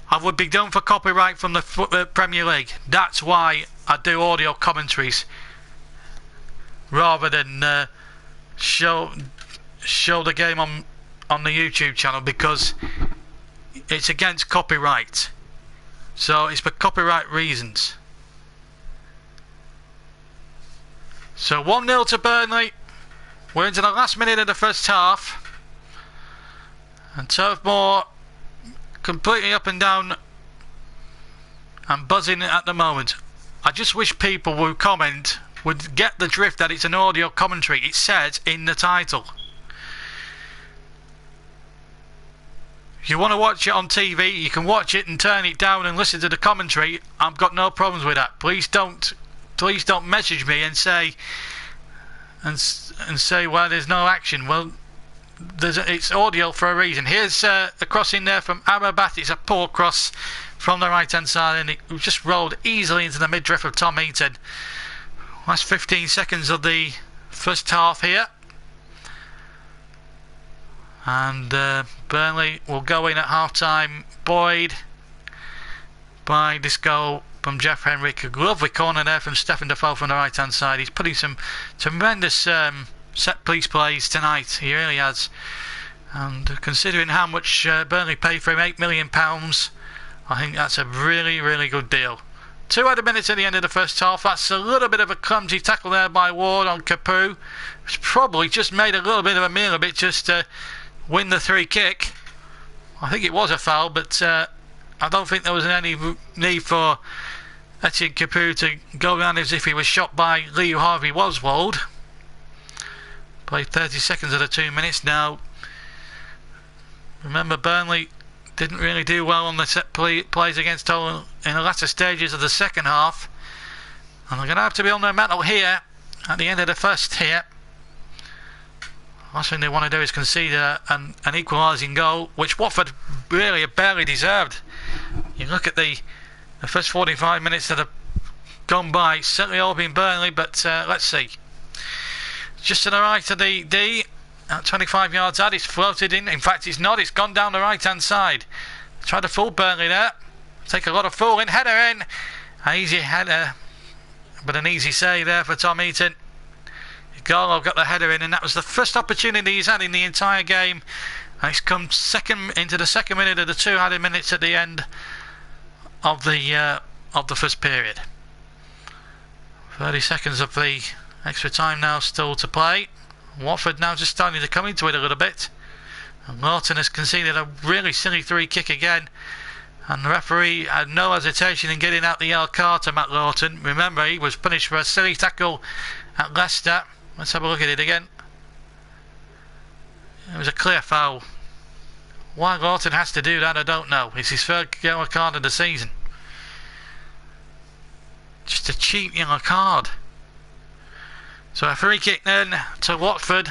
I would be done for copyright from the Premier League. That's why I do audio commentaries rather than show the game on the YouTube channel, because it's against copyright. So it's for copyright reasons. So 1-0 to Burnley. We're into the last minute of the first half. And Turf Moor completely up and down and buzzing at the moment. I just wish people who comment would get the drift that it's an audio commentary. It says in the title. If you want to watch it on TV, you can watch it and turn it down and listen to the commentary. I've got no problems with that. Please don't message me and say well, there's no action. Well, it's audio for a reason. Here's a cross in there from Amrabat. It's a poor cross from the right hand side, and it just rolled easily into the midriff of Tom Heaton. Last 15 seconds of the first half here. And Burnley will go in at half-time, buoyed by this goal from Jeff Henrik. A lovely corner there from Stefan Defoe from the right-hand side. He's putting some tremendous set-piece plays tonight. He really has. And considering how much Burnley paid for him, £8 million, I think that's a really, really good deal. 2 other minutes at the end of the first half. That's a little bit of a clumsy tackle there by Ward on Capoue, which probably just made a little bit of a meal of it just to win the free kick. I think it was a foul, but I don't think there was any need for Etienne Capoue to go around as if he was shot by Leo Harvey Oswald. Played 30 seconds of the 2 minutes now. Remember, Burnley didn't really do well on the set plays against Hull in the latter stages of the second half, and they're going to have to be on their mettle here at the end of the first here. Last thing they want to do is concede an equalising goal, which Watford really barely deserved. You look at the first 45 minutes that have gone by, certainly all been Burnley, but let's see. Just to the right of the D, at 25 yards out, it's floated in. In fact, it's not, it's gone down the right hand side. Tried to fool Burnley there. Take a lot of fooling. Header in. An easy header but an easy save there for Tom Eaton. Garlow got the header in, and that was the first opportunity he's had in the entire game. And it's come into the second minute of the 2 added minutes at the end of the first period. 30 seconds of the extra time now still to play. Watford now just starting to come into it a little bit. And Lawton has conceded a really silly 3 kick again. And the referee had no hesitation in getting out the yellow card to Matt Lawton. Remember, he was punished for a silly tackle at Leicester. Let's have a look at it again. It was a clear foul. Why Lawton has to do that, I don't know. It's his third yellow card of the season. Just a cheap yellow card. So a free kick then to Watford.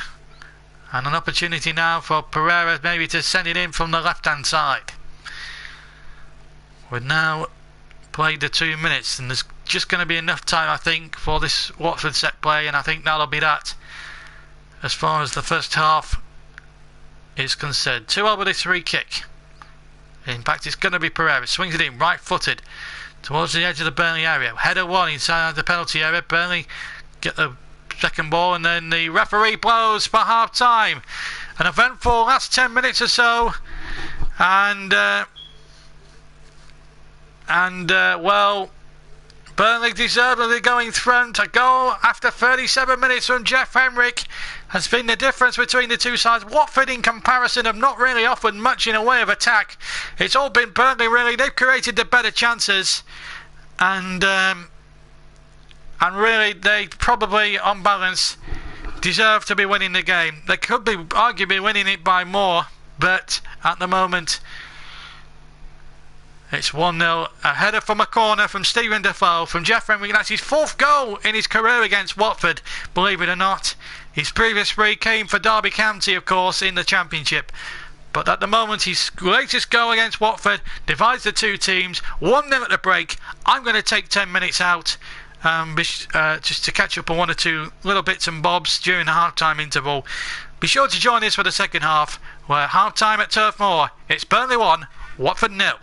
And an opportunity now for Pereira maybe to send it in from the left-hand side. We've now played the 2 minutes, and there's just going to be enough time, I think, for this Watford set play, and I think that'll be that as far as the first half is concerned. 2 over this free kick. In fact, it's going to be Pereira. Swings it in, right-footed, towards the edge of the Burnley area. Header 1 inside the penalty area. Burnley get the second ball, and then the referee blows for half-time. An eventful last 10 minutes or so, and well, Burnley deservedly going front. A goal after 37 minutes from Jeff Henrick has been the difference between the two sides. Watford, in comparison, have not really offered much in a way of attack. It's all been Burnley, really. They've created the better chances, and really, they probably, on balance, deserve to be winning the game. They could be arguably winning it by more, but at the moment, it's 1-0. A header from a corner from Stephen Defoe, from Jeff Henrick. That's his 4th goal in his career against Watford, believe it or not. His previous 3 came for Derby County, of course, in the Championship. But at the moment, his latest goal against Watford divides the two teams. 1-0 at the break. I'm going to take 10 minutes out just to catch up on 1 or 2 little bits and bobs during the half-time interval. Be sure to join us for the second half, where half-time at Turf Moor. It's Burnley 1, Watford 0.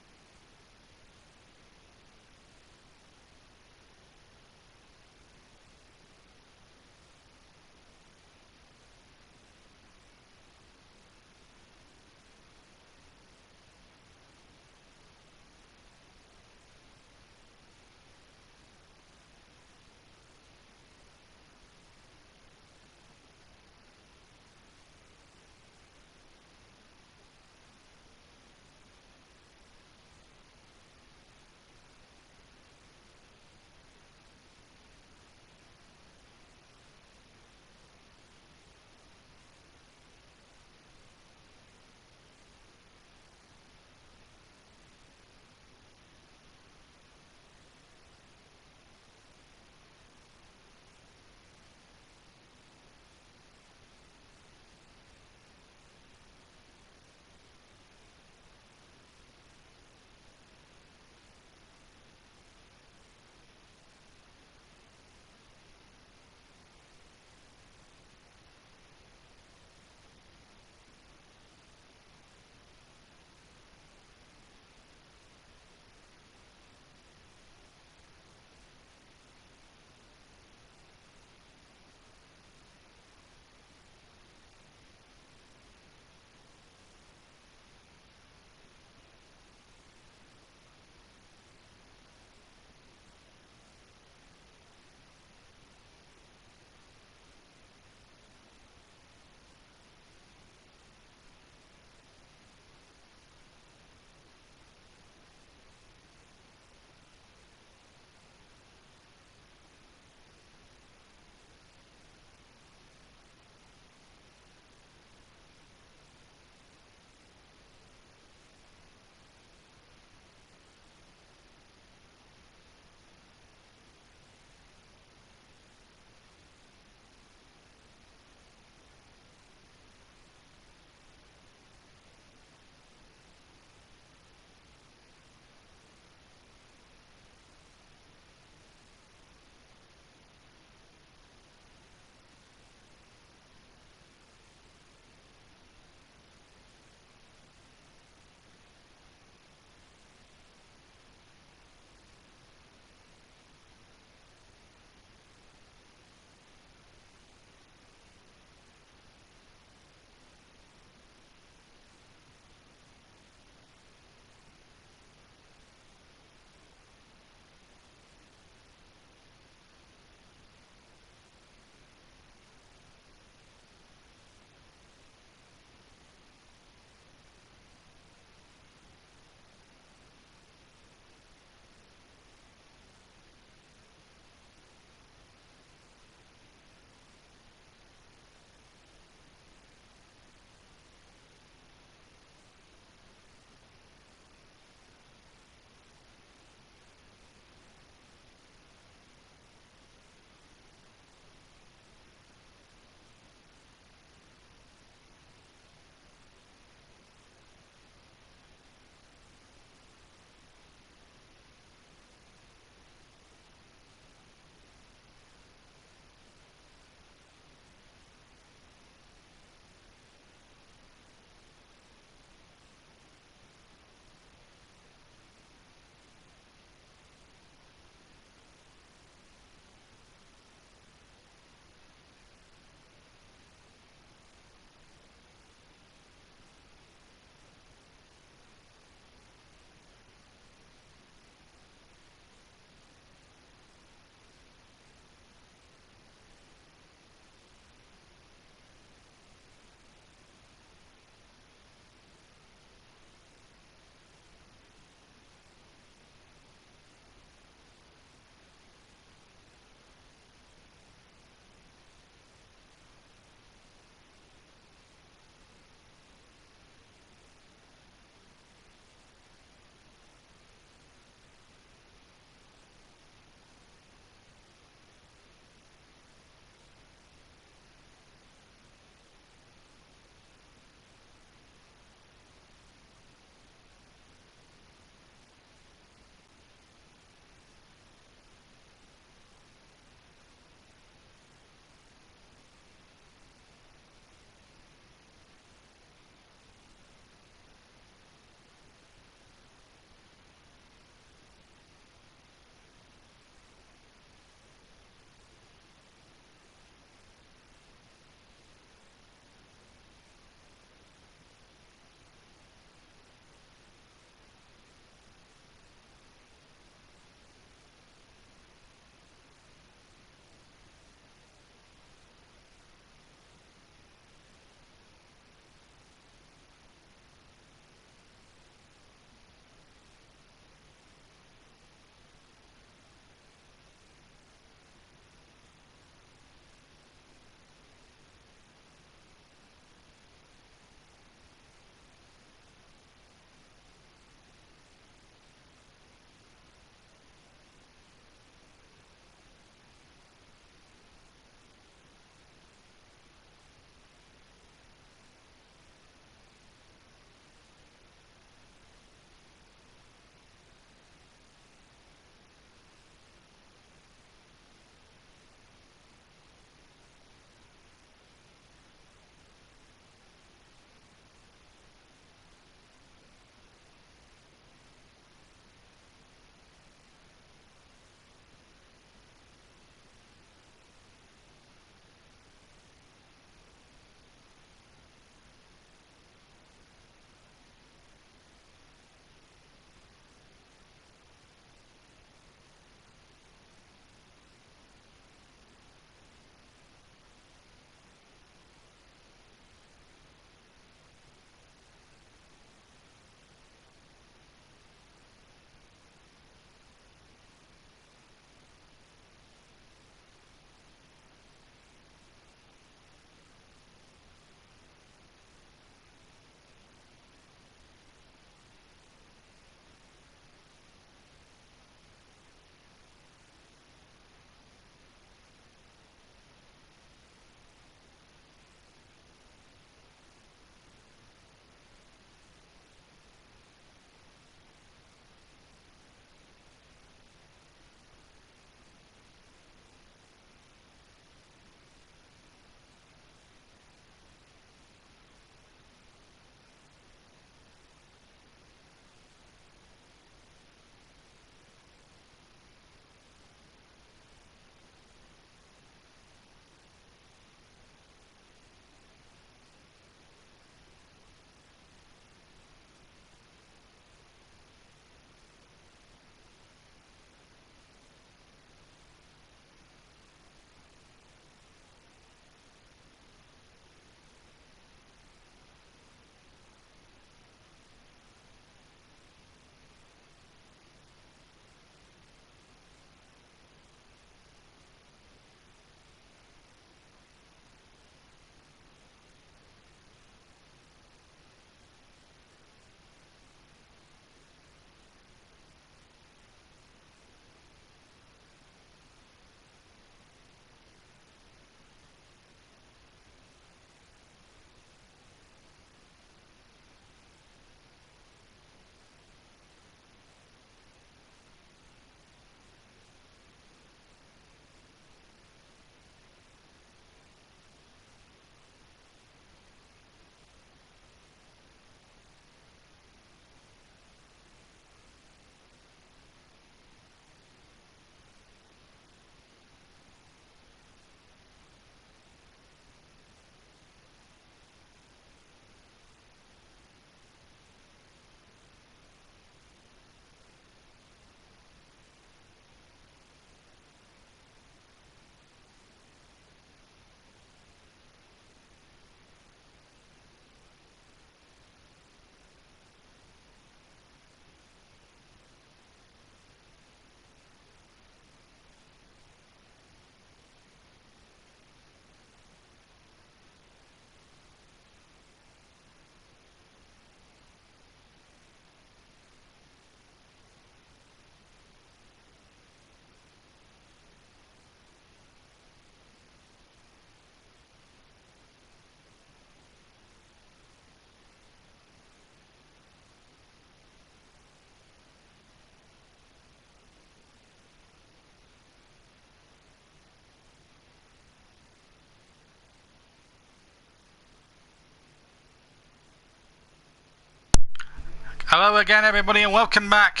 Hello again, everybody, and welcome back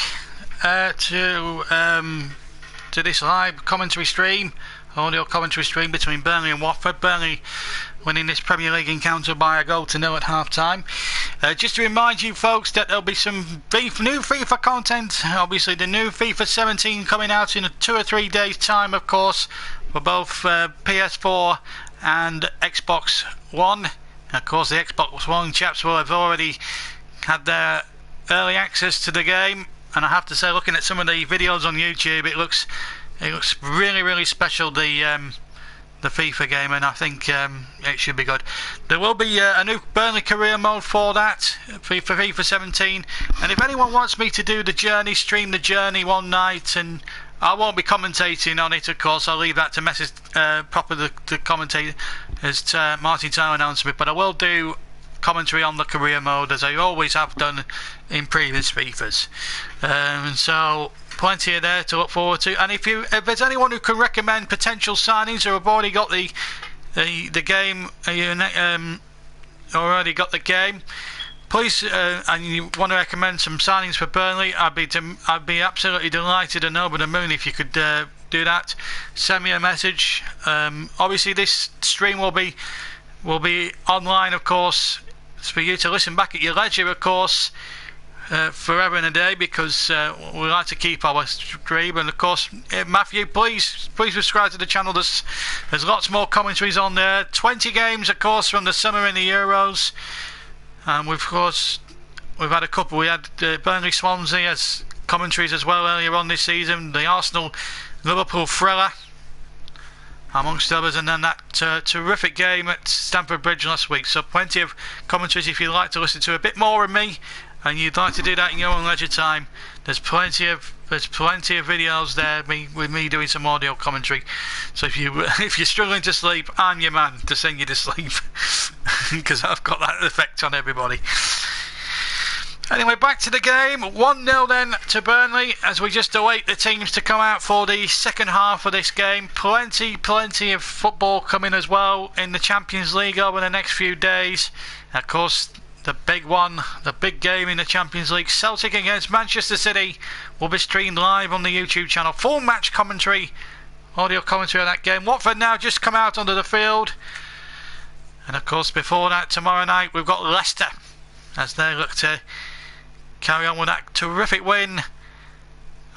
to this live commentary stream, audio commentary stream between Burnley and Watford. Burnley winning this Premier League encounter by 1-0 at half-time. Just to remind you folks that there'll be some new FIFA content, obviously the new FIFA 17 coming out in 2 or 3 days time, of course, for both PS4 and Xbox One. Of course, the Xbox One chaps will have already had their early access to the game, and I have to say, looking at some of the videos on YouTube, it looks really special, the FIFA game, and I think it should be good. There will be a new Burnley career mode for that, for FIFA 17, and if anyone wants me to do the journey, stream the journey one night, and I won't be commentating on it, of course, I'll leave that to message proper the commentator as Martin Tyler announced me, but I will do commentary on the career mode as I always have done in previous FIFAs. So plenty of there to look forward to, and if there's anyone who can recommend potential signings or have already got the game, please, and you want to recommend some signings for Burnley, I'd be absolutely delighted and over the moon if you could do that. Send me a message. Obviously this stream will be online, of course, for you to listen back at your leisure, of course, forever and a day, because we like to keep our stream. And of course, Matthew, please subscribe to the channel. There's lots more commentaries on there. 20 games, of course, from the summer and the Euros, and we've had a couple. We had Burnley Swansea as commentaries as well earlier on this season, the Arsenal Liverpool thriller amongst others, and then that terrific game at Stamford Bridge last week. So plenty of commentaries if you'd like to listen to a bit more of me and you'd like to do that in your own leisure time. There's plenty of videos there with me doing some audio commentary. So if you're struggling to sleep, I'm your man to send you to sleep because I've got that effect on everybody. Anyway, back to the game. 1-0 then to Burnley as we just await the teams to come out for the second half of this game. Plenty of football coming as well in the Champions League over the next few days. Of course, the big one, the big game in the Champions League, Celtic against Manchester City, will be streamed live on the YouTube channel. Full match commentary, audio commentary of that game. Watford now just come out onto the field. And of course, before that, tomorrow night, we've got Leicester as they look to carry on with that terrific win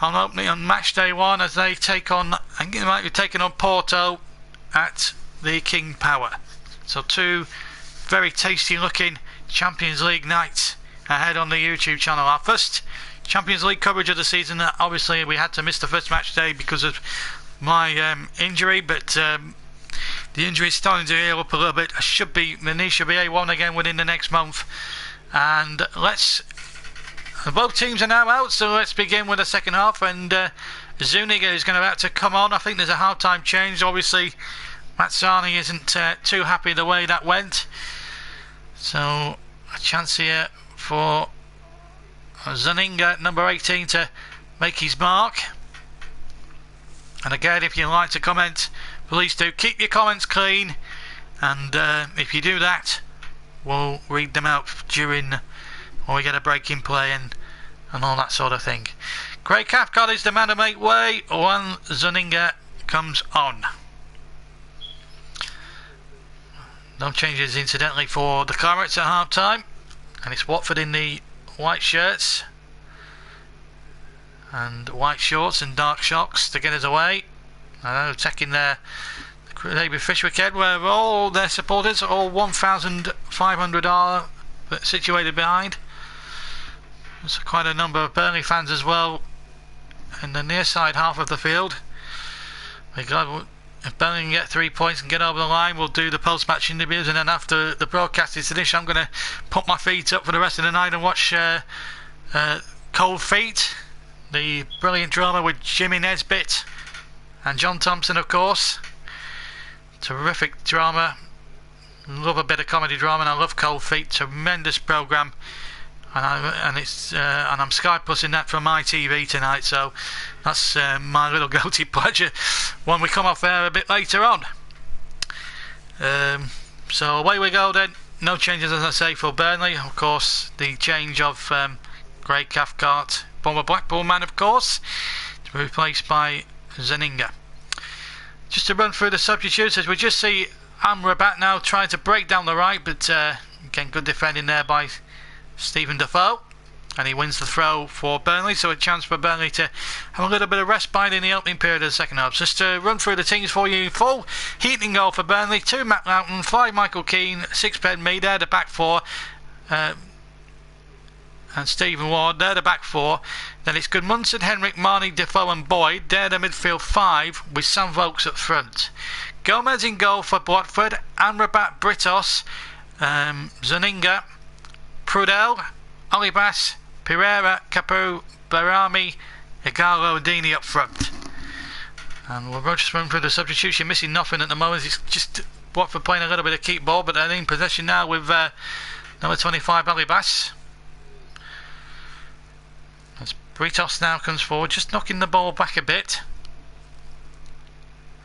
on match day 1 as they take on, I think they might be taking on Porto at the King Power. So 2 very tasty looking Champions League nights ahead on the YouTube channel. Our first Champions League coverage of the season. Obviously we had to miss the first match day because of my injury, but the injury is starting to heal up a little bit. The knee should be A1 again within the next month. And both teams are now out, so let's begin with the second half. And Zuniga is going to have to come on. I think there's a half-time change. Obviously, Matsani isn't too happy the way that went. So a chance here for Zuniga, number 18, to make his mark. And again, if you'd like to comment, please do. Keep your comments clean. And if you do that, we'll read them out during, or we get a break in play and all that sort of thing. Craig Cathcart is the man to make way when Zuniga comes on. No changes incidentally for the Clarets at half time, and it's Watford in the white shirts and white shorts and dark socks to get us away. I know, taking their Labour Fish Weekend, where all their supporters, all 1,500 are situated behind. There's quite a number of Burnley fans as well in the near side half of the field. If Burnley can get 3 points and get over the line, we'll do the post-match interviews, and then after the broadcast is finished, I'm going to put my feet up for the rest of the night and watch Cold Feet, the brilliant drama with Jimmy Nesbitt and John Thompson, of course. Terrific drama. Love a bit of comedy drama, and I love Cold Feet. Tremendous programme, and I'm Sky Plusing that from my TV tonight. So that's my little guilty pleasure when we come off there a bit later on. So away we go then. No changes, as I say, for Burnley. Of course, the change of Craig Cathcart, former Blackpool man of course, to be replaced by Zaninga. Just to run through the substitutes, as we just see Amrabat now trying to break down the right, but again good defending there by Stephen Defoe, and he wins the throw for Burnley, so a chance for Burnley to have a little bit of respite in the opening period of the second half. Just to run through the teams for you in full: Heaton goal for Burnley, 2 Matt Loughton, 5 Michael Keane, 6 Ben Mee, they're the back 4, and Stephen Ward, they're the back 4. Then it's Gudmundsson, Henrik, Marnie, Defoe and Boyd, they're the midfield 5 with Sam Vokes up front. Gomez in goal for Watford, Amrabat, Britos, Zaninga, Prudel, Olibas, Pereira, Capu, Barami, Igalo, Dini up front. And we'll just run through the substitution. Missing nothing at the moment. It's just Watford playing a little bit of keep ball, but they're in possession now with number 25 Olibas. As Britos now comes forward, just knocking the ball back a bit.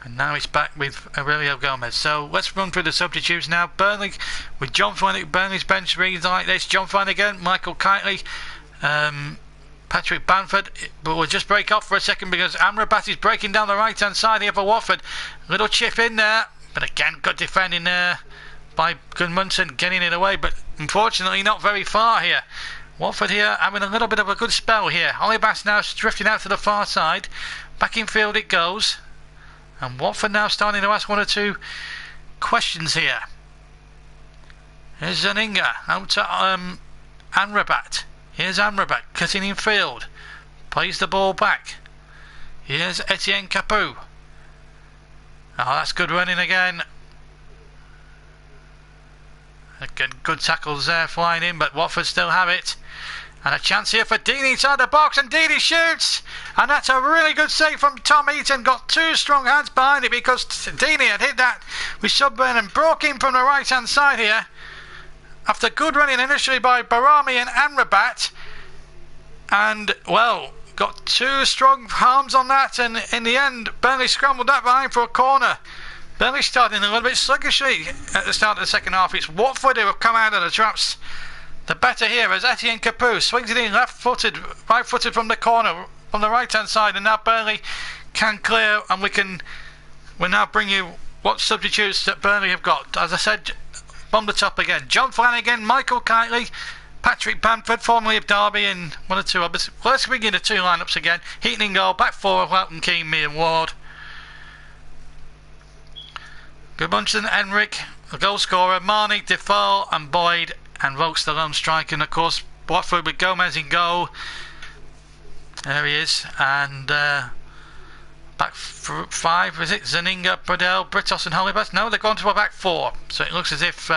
And now it's back with Aurelio Gomez. So let's run through the substitutes now. Burnley with John Flanagan. Burnley's bench reads like this: John Flanagan, Michael Kitely, Patrick Bamford. But we'll just break off for a second because Amrabat is breaking down the right hand side here for Watford. Little chip in there, but again good defending there by Gudmundsson, getting it away, but unfortunately not very far here. Watford here having a little bit of a good spell here. Olibas now drifting out to the far side. Back in field it goes. And Watford now starting to ask 1 or 2 questions here. Here's Zaninga out to Amrabat. Here's Amrabat cutting in field. Plays the ball back. Here's Etienne Capu. Oh, that's good running again. Again, good tackles there flying in, but Watford still have it. And a chance here for Dini inside the box, and Dini shoots, and that's a really good save from Tom Eaton. Got 2 strong hands behind it because Dini had hit that with Subburn and broke in from the right hand side here after good running initially by Barami and Amrabat, and well, got 2 strong arms on that, and in the end Burnley scrambled that behind for a corner. Burnley starting a little bit sluggishly at the start of the second half. It's Watford who have come out of the traps the better here as Etienne Capu swings it in left-footed, right-footed from the corner, from the right-hand side, and now Burnley can clear, and we'll now bring you what substitutes that Burnley have got. As I said, from the top again: John Flanagan, Michael Kitely, Patrick Bamford, formerly of Derby, and 1 or 2 others. Well, let's begin the 2 lineups again. Heaton in goal, back 4 of Loughton, Keane, Mee and Ward. Gudmundsson, Henrik, the goal scorer, Marnie, Defoe and Boyd, and Vokes the lone striker, and of course Watford with Gomez in goal. There he is, and back 5, is it? Zaninga, Prudel, Britos and Olibas? No, they're going to a back 4, so it looks as if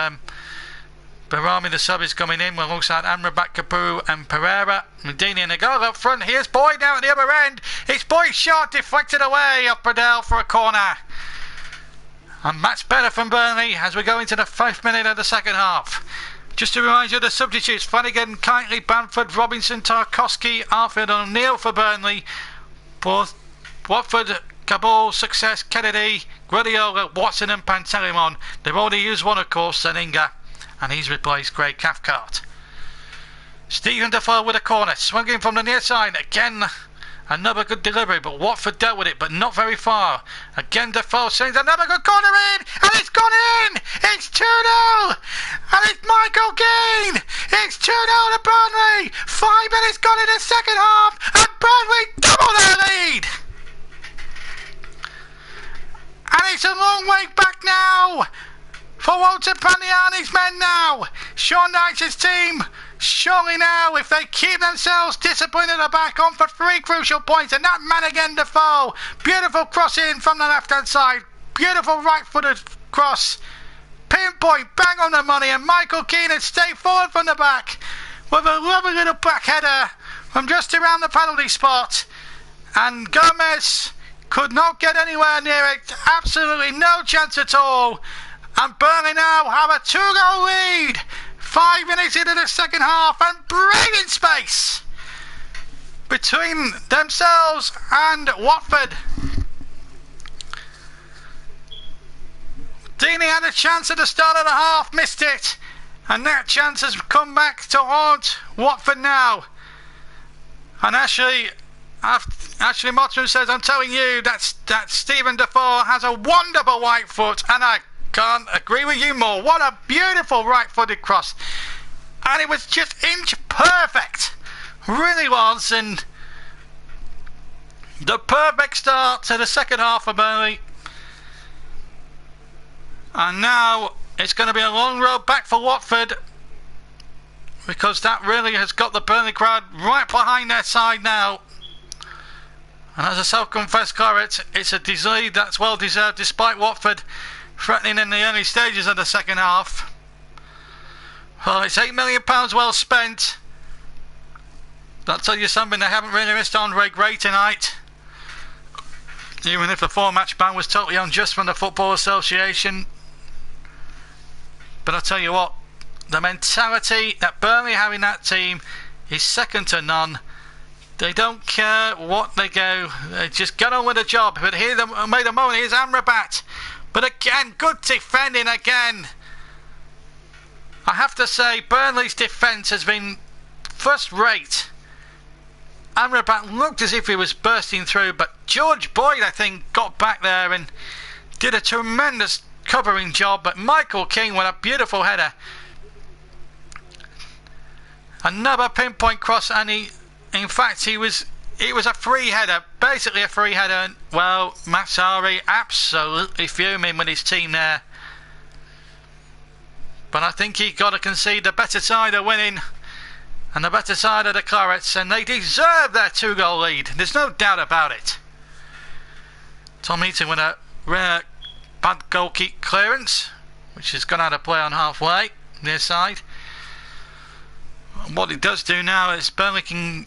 Barami the sub is coming in alongside Amrabat, Capu and Pereira. Medini and the goal up front. Here's Boyd now at the other end. It's Boyd's shot deflected away off Prudel for a corner. And that's better from Burnley as we go into the 5th minute of the second half. Just to remind you of the substitutes: Flanagan, Kitely, Bamford, Robinson, Tarkowski, Arthur and O'Neill for Burnley. For Watford, Cabal, Success, Kennedy, Guardiola, Watson and Pantelimon. They've already used one, of course, Zaninga, and he's replaced Craig Cathcart. Stephen Defoe with a corner, swinging from the near side. Again, another good delivery, but Watford dealt with it, but not very far. Again, Defoe sends another good corner in, and it's gone in! It's 2-0! And it's Michael Keane! It's 2-0 to Burnley! 5 minutes gone in the second half, and Burnley double their lead! And it's a long way back now for Walter Pandiani's men now. Sean Dyche's team, surely now, if they keep themselves disciplined at the back, on for 3 crucial points. And that man again, Defoe. Beautiful cross in from the left-hand side. Beautiful right-footed cross. Pinpoint, bang on the money. And Michael Keane had stayed forward from the back with a lovely little back header from just around the penalty spot. And Gomez could not get anywhere near it. Absolutely no chance at all. And Burnley now have a 2-goal lead. 5 minutes into the second half, and breathing space between themselves and Watford. Dini had a chance at the start of the half, missed it, and that chance has come back to haunt Watford now. And Ashley Mottram says, I'm telling you that Stephen Defoe has a wonderful right foot, and I can't agree with you more. What a beautiful right-footed cross. And it was just inch perfect. Really was. And the perfect start to the second half for Burnley. And now it's going to be a long road back for Watford, because that really has got the Burnley crowd right behind their side now. And as a self-confessed Claret, it's a lead that's well deserved, despite Watford threatening in the early stages of the second half. Well, it's £8 million well spent. I'll tell you something, they haven't really missed Andre Gray tonight, even if the 4-match ban was totally unjust from the Football Association. But I'll tell you what, the mentality that Burnley have in that team is second to none. They don't care what they go, they just get on with the job. But here they made a moment, here's Amrabat. But again, good defending again. I have to say, Burnley's defence has been first rate. Amrabat looked as if he was bursting through, but George Boyd, I think, got back there and did a tremendous covering job. But Michael King with a beautiful header. Another pinpoint cross, and in fact, he was a free header, basically a free header. Well, Matsari absolutely fuming with his team there. But I think he got to concede the better side are winning, and the better side are the Clarets, and they deserve their 2-goal lead. There's no doubt about it. Tom Heaton with a rare bad goal kick clearance, which has gone out of play on halfway, near side. And what it does do now is Burnley can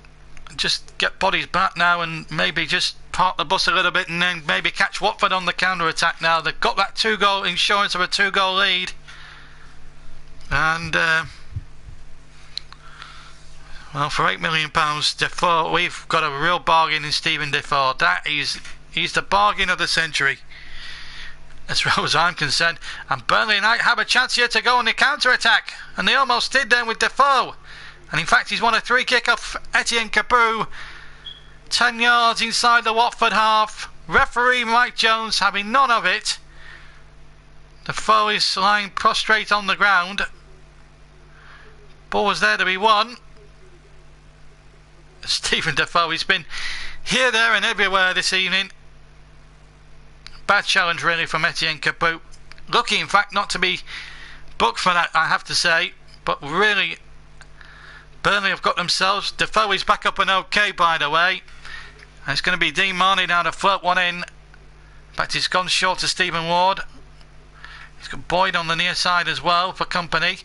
just get bodies back now and maybe just park the bus a little bit, and then maybe catch Watford on the counter-attack now. They've got that 2-goal insurance of a 2-goal lead. And well, for £8 million, Defoe, we've got a real bargain in Stephen Defoe. He's the bargain of the century, as far as I'm concerned. And Burnley might have a chance here to go on the counter-attack, and they almost did then with Defoe. And in fact, he's won a 3-kick off Etienne Capoue, 10 yards inside the Watford half. Referee Mike Jones having none of it. Defoe is lying prostrate on the ground. Ball was there to be won. Stephen Defoe, he's been here, there and everywhere this evening. Bad challenge really from Etienne Capoue. Lucky in fact not to be booked for that, I have to say. But really, Burnley have got themselves. Defoe is back up and okay, by the way. And it's going to be Dean Marney now to float one in. In fact, he's gone short to Stephen Ward. He's got Boyd on the near side as well for company.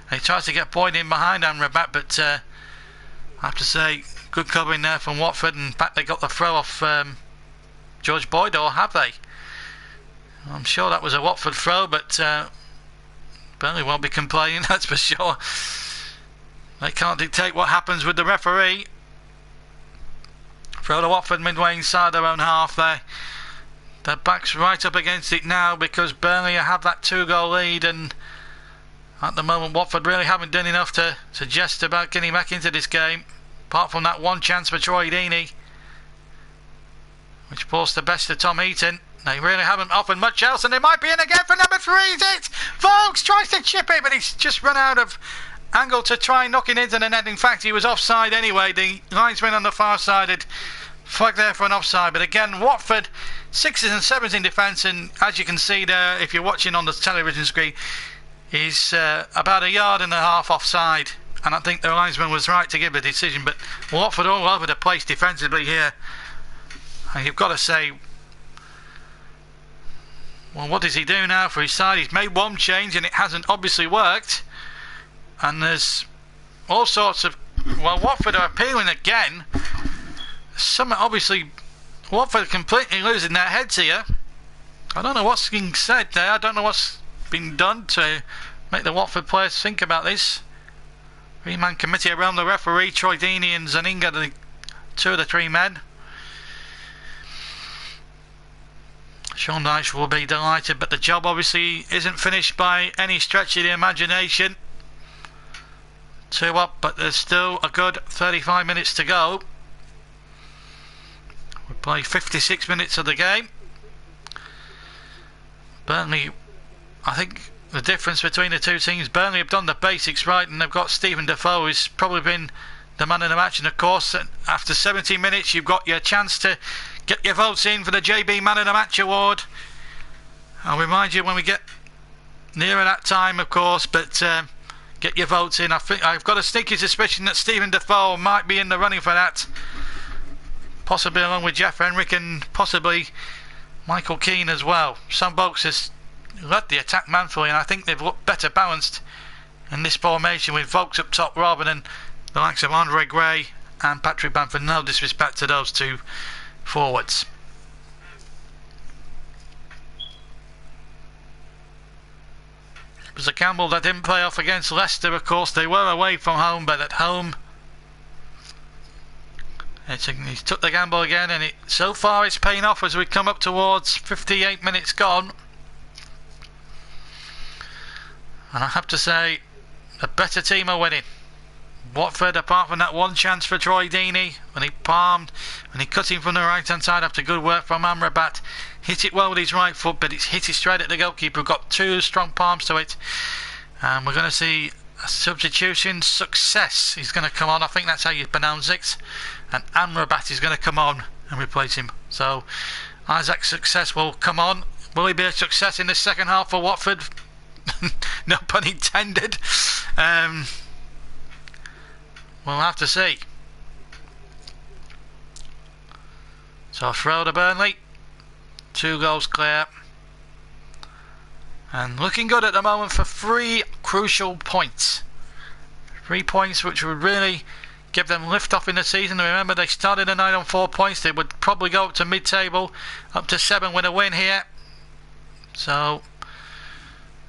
And he tries to get Boyd in behind Amrabat, but I have to say, good covering there from Watford. In fact, they got the throw off George Boyd, or have they? I'm sure that was a Watford throw, but Burnley won't be complaining, that's for sure. They can't dictate what happens with the referee. Throw to Watford midway inside their own half there. Their back's right up against it now, because Burnley have that 2-goal lead, and at the moment Watford really haven't done enough to suggest about getting back into this game, apart from that one chance for Troy Deeney, which forced the best of Tom Heaton. They really haven't offered much else, and they might be in again for number 3. Is it? Vokes tries to chip it, but he's just run out of angle to try knocking into the net. In fact, he was offside anyway. The linesman on the far side had flagged there for an offside. But again, Watford 6s and 7s in defence, and as you can see there, if you're watching on the television screen, he's about 1.5 yards offside. And I think the linesman was right to give a decision. But Watford all over the place defensively here. And you've got to say, well, what does he do now for his side? He's made one change and it hasn't obviously worked. And there's all sorts of... Well, Watford are appealing again. Some obviously... Watford are completely losing their heads here. I don't know what's being said there. I don't know what's been done to make the Watford players think about this. 3-man committee around the referee. Troy Deeney and Zaninga, the 2 of the 3 men. Sean Dyche will be delighted, but the job obviously isn't finished by any stretch of the imagination. 2 up, but there's still a good 35 minutes to go. We play 56 minutes of the game. Burnley, I think the difference between the two teams, Burnley have done the basics right, and they've got Stephen Defoe, who's probably been the man of the match. And of course, after 70 minutes, you've got your chance to get your votes in for the JB Man of the Match award. I'll remind you when we get nearer that time, of course, but get your votes in. I've got a sneaky suspicion that Stephen Defoe might be in the running for that, possibly along with Jeff Henrick and possibly Michael Keane as well. Sam Vokes has led the attack manfully, and I think they've looked better balanced in this formation with Vokes up top rather than the likes of Andre Gray and Patrick Bamford. No disrespect to those two forwards. It was a gamble that didn't play off against Leicester, of course. They were away from home, but at home he took the gamble again, and so far it's paying off as we come up towards 58 minutes gone. And I have to say, the better team are winning. Watford, apart from that one chance for Troy Deeney, when he cut him from the right hand side after good work from Amrabat, hit it well with his right foot, but it's hit it straight at the goalkeeper, who got two strong palms to it. And we're going to see a substitution. Success is going to come on, I think that's how you pronounce it, and Amrabat is going to come on and replace him. So Isaac Success will come on. Will he be a success in the second half for Watford? No pun intended. We'll have to see. So throw to Burnley, 2 goals clear, and looking good at the moment for 3 crucial points. 3 points which would really give them lift off in the season. Remember, they started the night on 4 points. They would probably go up to mid-table, up to 7 with a win here. So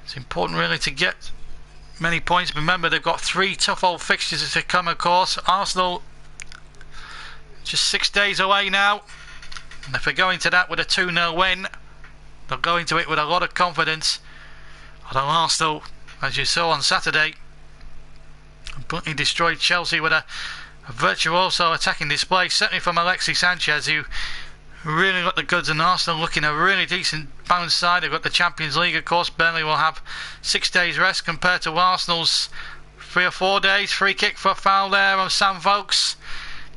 it's important really to get many points. Remember, they've got 3 tough old fixtures to come, of course. Arsenal just 6 days away now, and if they go into that with a 2-0 win, they'll go into it with a lot of confidence. Although Arsenal, as you saw on Saturday, completely destroyed Chelsea with a virtuoso attacking display, certainly from Alexis Sanchez, who really got the goods, and Arsenal looking a really decent balanced side. They've got the Champions League, of course. Burnley will have 6 days rest compared to Arsenal's 3 or 4 days. Free kick for a foul there on Sam Vokes,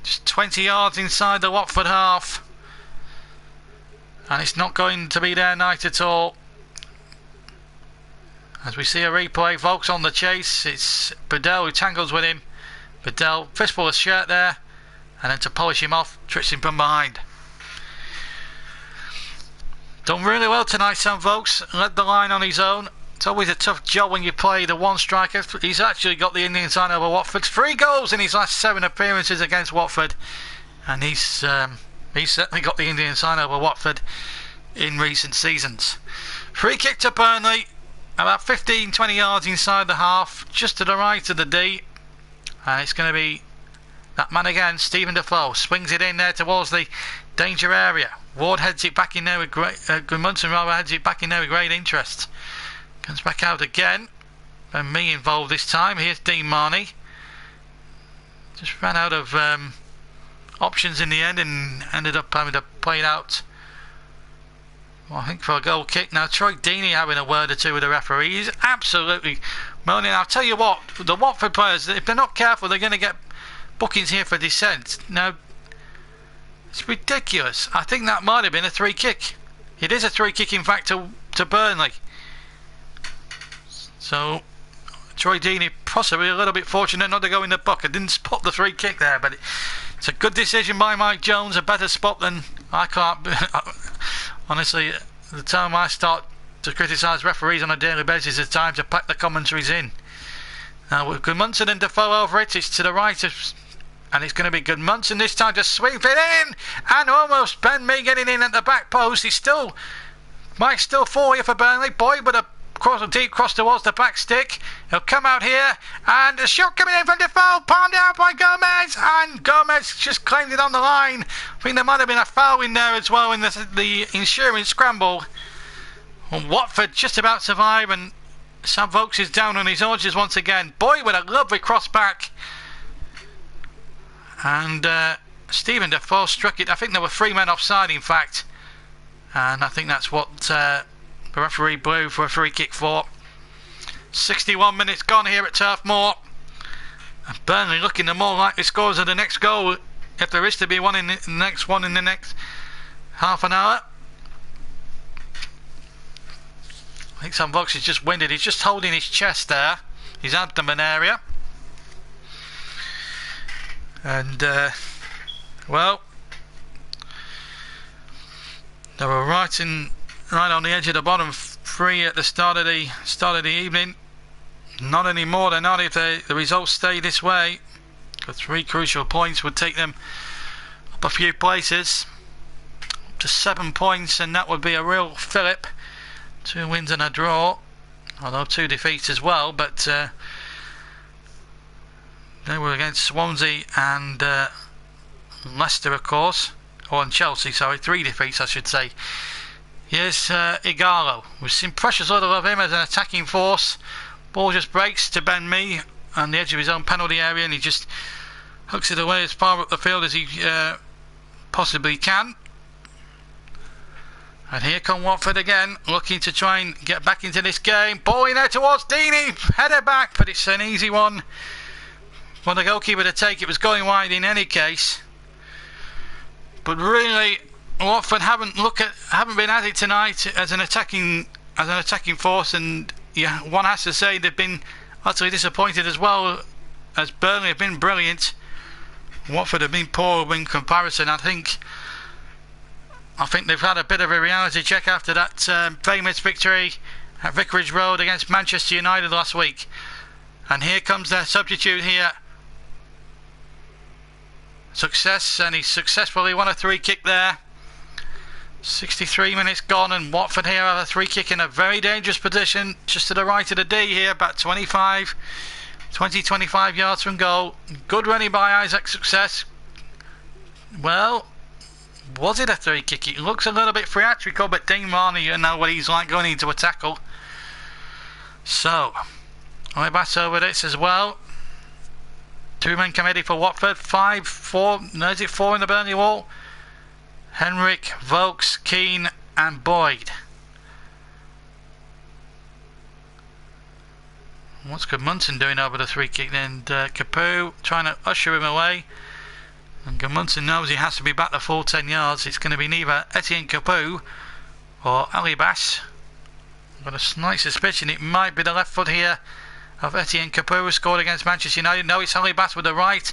just 20 yards inside the Watford half, and it's not going to be their night at all. As we see a replay, Vokes on the chase. It's Bedell who tangles with him. Bedell fistful of shirt there, and then to polish him off, tricks him from behind. Done really well tonight, Sam Vokes. Led the line on his own. It's always a tough job when you play the one striker. He's actually got the Indian sign over Watford. 3 goals in his last 7 appearances against Watford, and he's certainly got the Indian sign over Watford in recent seasons. Free kick to Burnley, about 15-20 yards inside the half, just to the right of the D, and it's going to be that man again, Stephen Defoe. Swings it in there towards the danger area. Ward heads it back in there with great Gudmundsson rather heads it back in there with great interest. Comes back out again, and me involved this time. Here's Dean Marnie. Just ran out of options in the end and ended up having to play it out, well, I think for a goal kick. Now Troy Deeney having a word or two with the referee. He's absolutely moaning. I'll tell you what, the Watford players, if they're not careful, they're going to get bookings here for dissent. Now, it's ridiculous. I think that might have been a 3 kick. It is a 3 kick, in fact, to Burnley. So Troy Deeney possibly a little bit fortunate not to go in the bucket. I didn't spot the 3 kick there, but it's a good decision by Mike Jones. A better spot than I can't. Honestly, the time I start to criticise referees on a daily basis, it's time to pack the commentaries in. Now with Gudmundsson and Defoe over it, it's to the right of, and it's going to be Gudmundsson this time to sweep it in, and almost Ben Mee getting in at the back post. He still might still fall here for Burnley. Boyd with a deep cross towards the back stick. He'll come out here, and a shot coming in from Defoe, palmed out by Gomez, and Gomez just claimed it on the line. I think there might have been a foul in there as well in the ensuing scramble. Well, Watford just about survive, and Sam Vokes is down on his origins once again. Boyd with a lovely cross back, and Stephen Defoe struck it. I think there were 3 men offside, in fact, and I think that's what the referee blew for a free kick for. 61 minutes gone here at Turf Moor, and Burnley looking the more likely scorers of the next goal, if there is to be one in the next half an hour. I think some Vox is just winded. He's just holding his chest there, his abdomen area, and well, they were right on the edge of the bottom 3 at the start of the evening. Not anymore. They're not if the results stay this way. The 3 crucial points would take them up a few places, up to 7 points, and that would be a real fillip. 2 wins and a draw, although 2 defeats as well, but they were against Swansea and Leicester, of course, and Chelsea, sorry, 3 defeats I should say. Here's Igalo. We've seen precious little of him as an attacking force. Ball just breaks to Ben Mee on the edge of his own penalty area, and he just hooks it away as far up the field as he possibly can. And here come Watford again, looking to try and get back into this game. Ball in there towards Deeney, header back, but it's an easy one for the goalkeeper to take. It was going wide in any case. But really, Watford haven't been at it tonight as an attacking force, and yeah, one has to say they've been utterly disappointed as well, as Burnley have been brilliant. Watford have been poor in comparison. I think they've had a bit of a reality check after that famous victory at Vicarage Road against Manchester United last week. And here comes their substitute here. Success, and he's successfully won a 3 kick there. 63 minutes gone, and Watford here have a 3 kick in a very dangerous position, just to the right of the D here, about 25 yards from goal. Good running by Isaac Success. Well, was it a 3 kick? It looks a little bit theatrical, but Dean Marnie, you know what he's like going into a tackle. So, Olibas over this as well. 2 men committee for Watford. 4 in the Burnley wall. Henrik, Vokes, Keane and Boyd. What's Gudmundsson doing over the 3 kick then? Capoue trying to usher him away. And Gudmundsson knows he has to be back the full 10 yards. It's going to be neither Etienne Capoue or Olibas. I've got a slight suspicion it might be the left foot here of Etienne Capoue, who scored against Manchester United. No, it's Olibas with the right,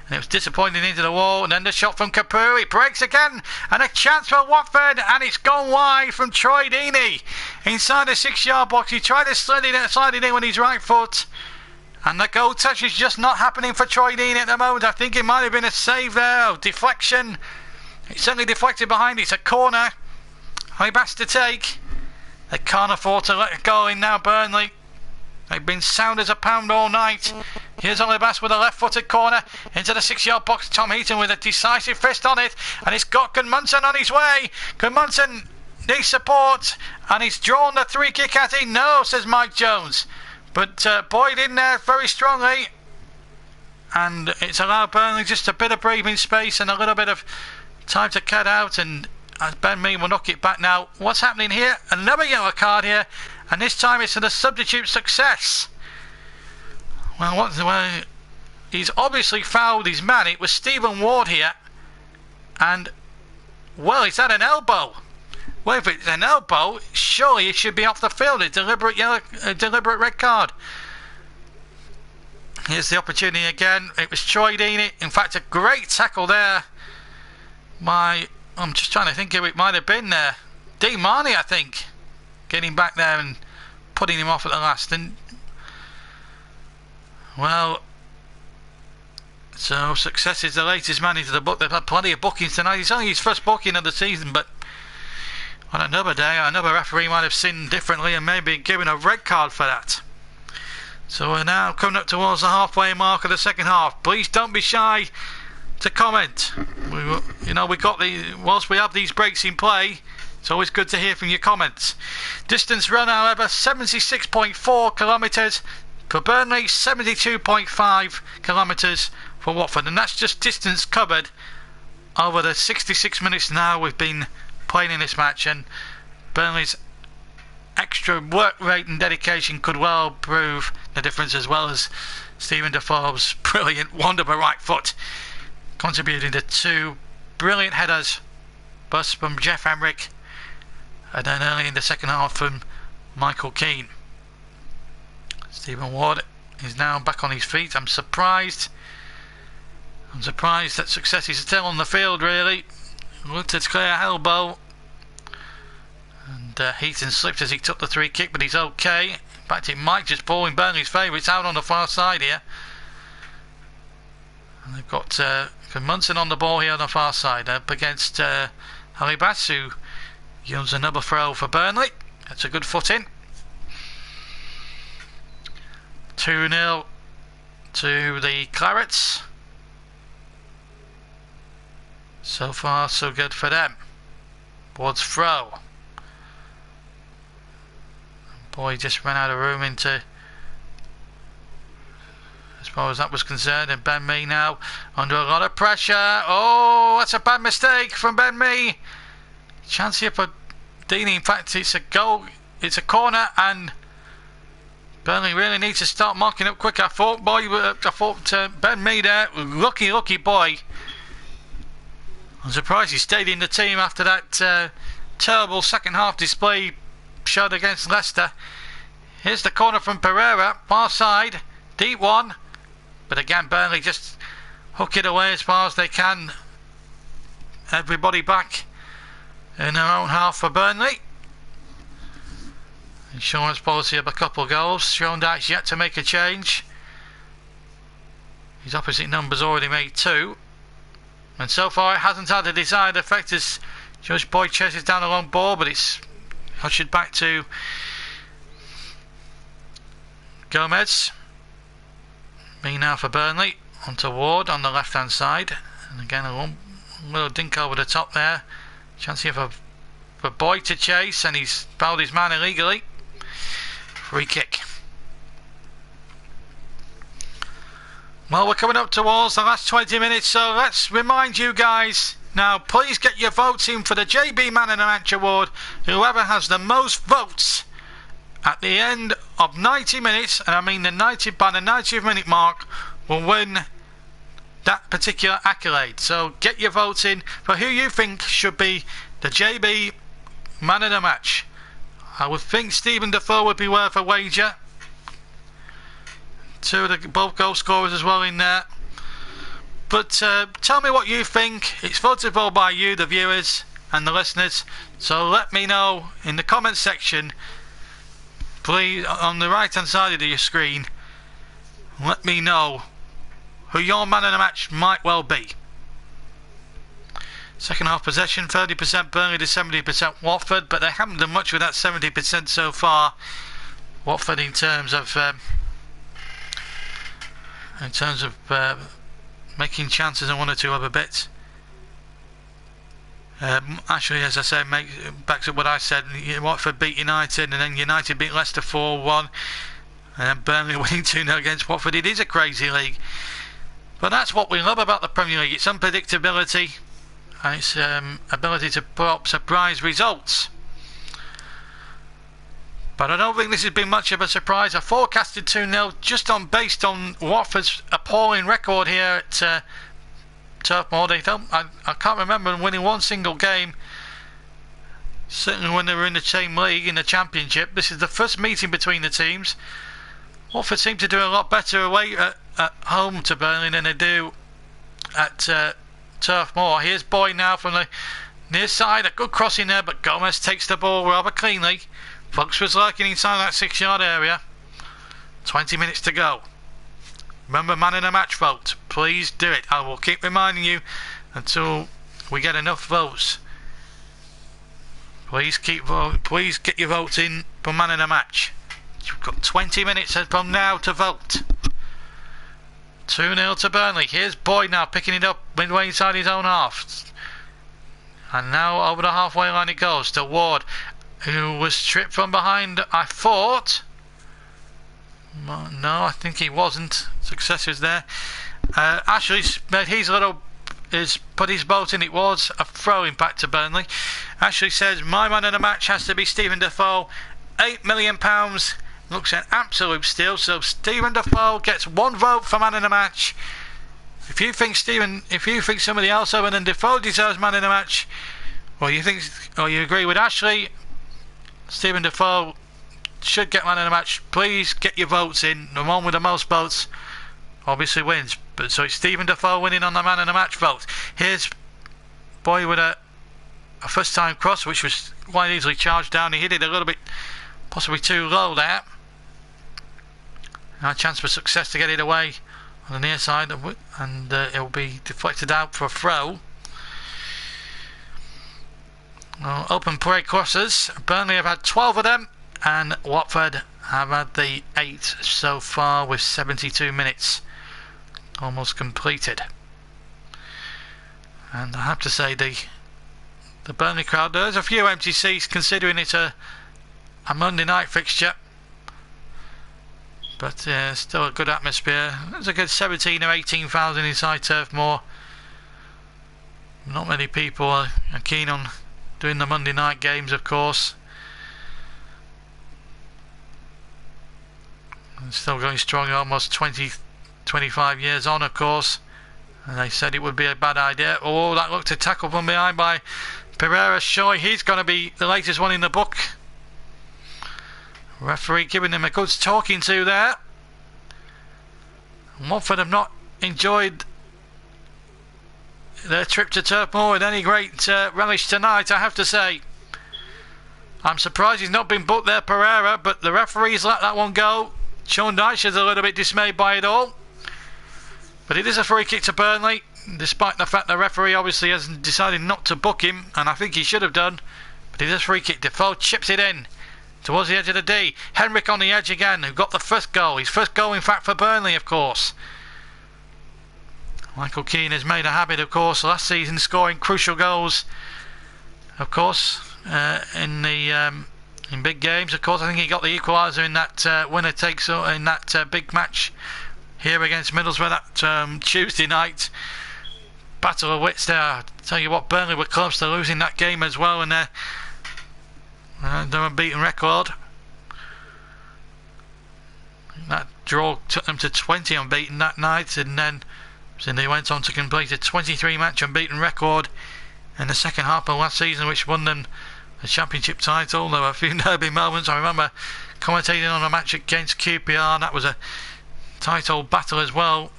and it was disappointing into the wall. And then the shot from Capoue, it breaks again, and a chance for Watford, and it's gone wide from Troy Deeney inside the 6-yard box. He tried to slide it in with his right foot, and the goal touch is just not happening for Troy Deeney at the moment. I think it might have been a save there, deflection. It's certainly deflected behind. It's a corner. Olibas to take. They can't afford to let it go in now, Burnley. They've been sound as a pound all night. Here's Olibas with a left-footed corner into the 6-yard box. Tom Heaton with a decisive fist on it, and it's got Gudmundsson on his way. Gudmundsson needs support, and he's drawn the 3 kick at him. No, says Mike Jones, but Boyd in there very strongly, and it's allowed Burnley just a bit of breathing space and a little bit of time to cut out, and Ben Mee will knock it back now. What's happening here? Another yellow card here, and this time it's to the substitute Success. Well, he's obviously fouled his man. It was Stephen Ward here, and well, is that an elbow? Well, if it's an elbow, surely it should be off the field. A deliberate red card. Here's the opportunity again. It was Troy Deeney. In fact, a great tackle there. I'm just trying to think who it might have been there. Dean Marnie, I think, getting back there and putting him off at the last. And well, so Success is the latest man into the book. They've had plenty of bookings tonight. It's only his first booking of the season, but on another day, another referee might have seen differently and maybe given a red card for that. So we're now coming up towards the halfway mark of the second half. Please don't be shy to comment. Whilst we have these breaks in play, it's always good to hear from your comments. Distance run, however, 76.4 kilometres for Burnley, 72.5 kilometres for Watford, and that's just distance covered over the 66 minutes now we've been playing in this match, and Burnley's extra work rate and dedication could well prove the difference, as well as Stephen Defoe's brilliant wonder by right foot, contributing to 2 brilliant headers, both from Jeff Emerick and then early in the second half from Michael Keane. Stephen Ward is now back on his feet. I'm surprised that success is still on the field, really. Looked at clear elbow, and Heaton slipped as he took the 3 kick, but he's okay. In fact, it might just fall in Burnley's favour. It's out on the far side here, and they've got Munson on the ball here on the far side, up against Halibas, who yields another throw for Burnley. That's a good foot in. 2-0 to the Clarets. So far so good for them. Ward's throw. Boy just ran out of room into, as far as that was concerned, and Ben Mee now under a lot of pressure. Oh, that's a bad mistake from Ben Mee. Chance here for Deeney. In fact, it's a goal, it's a corner, and Burnley really needs to start marking up quick. I thought Ben Mee there, lucky boy. I'm surprised he stayed in the team after that terrible second half display showed against Leicester. Here's the corner from Pereira, far side, deep one, but again Burnley just hook it away as far as they can. Everybody back in their own half for Burnley. Insurance policy of a couple goals. Sean Dyche's yet to make a change. His opposite number's already made 2. And so far it hasn't had a desired effect as Judge Boyd chases down a long ball, but it's ushered back to Gomez. Me now for Burnley, onto Ward on the left hand side, and again a little dink over the top there. Chance here for Boyd to chase, and he's fouled his man illegally. Free kick. Well, we're coming up towards the last 20 minutes, so let's remind you guys now, please get your votes in for the JB Man of the Match award. Whoever has the most votes at the end of 90 minutes, and I mean by the 90th minute mark, will win that particular accolade. So get your votes in for who you think should be the JB Man of the Match. I would think Stephen Defoe would be worth a wager. 2 of both goal scorers as well in there. But tell me what you think. It's voted for by you, the viewers and the listeners. So let me know in the comments section, please, on the right hand side of your screen. Let me know who your man of the match might well be. Second half possession, 30% Burnley to 70% Watford, but they haven't done much with that 70% so far. Watford in terms of making chances and 1 or 2 other bits. Actually, as I said, backs up what I said. Watford beat United, and then United beat Leicester 4-1, and then Burnley winning 2-0 against Watford. It is a crazy league, but that's what we love about the Premier League. It's unpredictability, and its ability to put up surprise results. But I don't think this has been much of a surprise. I forecasted 2-0 just based on Watford's appalling record here at Turf Moor. I can't remember them winning one single game, certainly when they were in the same league in the Championship. This is the first meeting between the teams. Watford seem to do a lot better away at home to Burnley than they do at Turf Moor. Here's Boyd now from the near side. A good crossing there, but Gomez takes the ball rather cleanly. Fox was lurking inside that 6-yard area. 20 minutes to go. Remember, man in a match vote. Please do it. I will keep reminding you until we get enough votes. Please get your votes in for man in a match. You've got 20 minutes from now to vote. 2-0 to Burnley. Here's Boyd now picking it up midway inside his own half. And now over the halfway line it goes to Ward, who was tripped from behind, I thought. No, I think he wasn't. Success is there. Ashley's made his little has put his vote in. It was a throw impact to Burnley. Ashley says, my man of the match has to be Stephen Defoe. £8 million. Looks an absolute steal. So Stephen Defoe gets 1 vote for man of the match. If you think somebody else other than Defoe deserves man of the match, or you agree with Ashley, Stephen Defoe should get man of the match, please get your votes in. The one with the most votes obviously wins. But so it's Stephen Defoe winning on the man of the match vote. Here's Boy with a first time cross, which was quite easily charged down. He hit it a little bit, possibly too low there. Now a chance for success to get it away on the near side, and it'll be deflected out for a throw. Well, open play crosses. Burnley have had 12 of them, and Watford have had the 8 so far, with 72 minutes almost completed. And I have to say, the Burnley crowd, there's a few empty seats considering it's a Monday night fixture, but still a good atmosphere. There's a good 17 or 18,000 inside Turf Moor. Not many people are keen on doing the Monday night games, of course. And still going strong, almost 25 years on, of course. And they said it would be a bad idea. Oh, that looked a tackle from behind by Pereira. Surely he's going to be the latest one in the book. Referee giving him a good talking to there. Watford have not enjoyed their trip to Turf Moor with any great relish tonight, I have to say. I'm surprised he's not been booked there, Pereira, but the referee's let that one go. Sean Dyche is a little bit dismayed by it all. But it is a free kick to Burnley, despite the fact the referee obviously has decided not to book him, and I think he should have done. But it is a free kick. Defoe chips it in towards the edge of the D. Henrik on the edge again, who got the first goal. His first goal, in fact, for Burnley, of course. Michael Keane has made a habit, of course, last season scoring crucial goals, of course, in big games. Of course, I think he got the equaliser in that winner takes all in that big match here against Middlesbrough that Tuesday night. Battle of wits there. I tell you what, Burnley were close to losing that game as well, and they're unbeaten record. That draw took them to 20 unbeaten that night, and then they went on to complete a 23 match unbeaten record in the second half of last season, which won them the championship title. There were a few derby moments. I remember commentating on a match against QPR, and that was a title battle as well.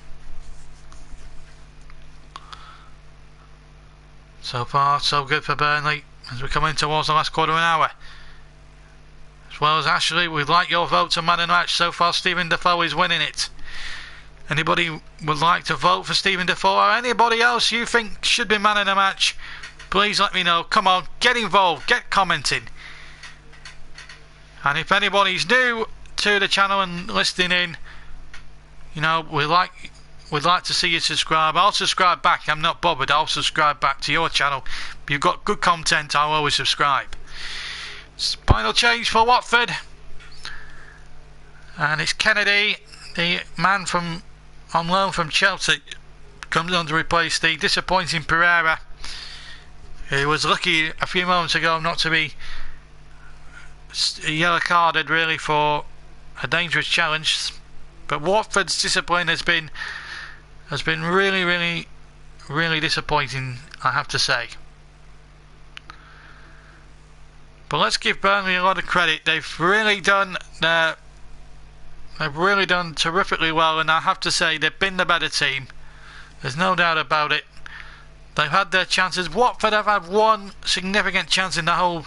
So far so good for Burnley as we're coming towards the last quarter of an hour. As well as Ashley, we'd like your vote on man of the match. So far Stephen Defoe is winning it. Anybody would like to vote for Stephen Defoe, or anybody else you think should be man of the match, please let me know. Come on, get involved, get commenting. And if anybody's new to the channel and listening in, you know, we'd like to see you subscribe. I'll subscribe back. I'm not bothered. I'll subscribe back to your channel. If you've got good content, I'll always subscribe. Final change for Watford, and it's Kennedy, the man on loan from Chelsea, comes on to replace the disappointing Pereira, who was lucky a few moments ago not to be yellow carded really for a dangerous challenge. But Watford's discipline has been really disappointing, I have to say. But let's give Burnley a lot of credit. They've really done terrifically well, and I have to say they've been the better team. There's no doubt about it. They've had their chances. Watford have had one significant chance in the whole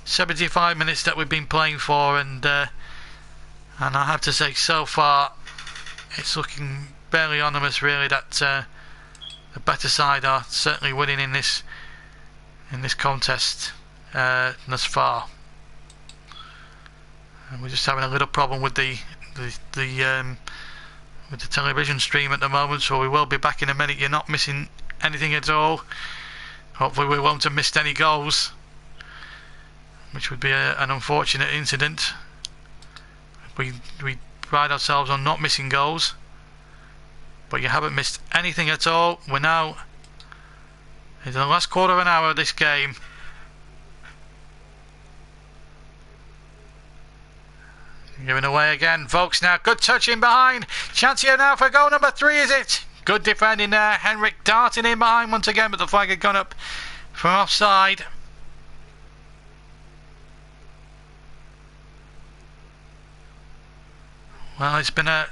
75 minutes that we've been playing for, and I have to say so far it's looking barely anonymous really that the better side are certainly winning in this contest thus far. And we're just having a little problem with the television stream at the moment, so we will be back in a minute. You're not missing anything at all. Hopefully we won't have missed any goals, which would be an unfortunate incident. We pride ourselves on not missing goals, but you haven't missed anything at all. We're now in the last quarter of an hour of this game. Giving away again. Vokes now. Good touch in behind. Chance here now for goal number 3, is it? Good defending there. Henrik darting in behind once again, but the flag had gone up for offside. Well, it's been a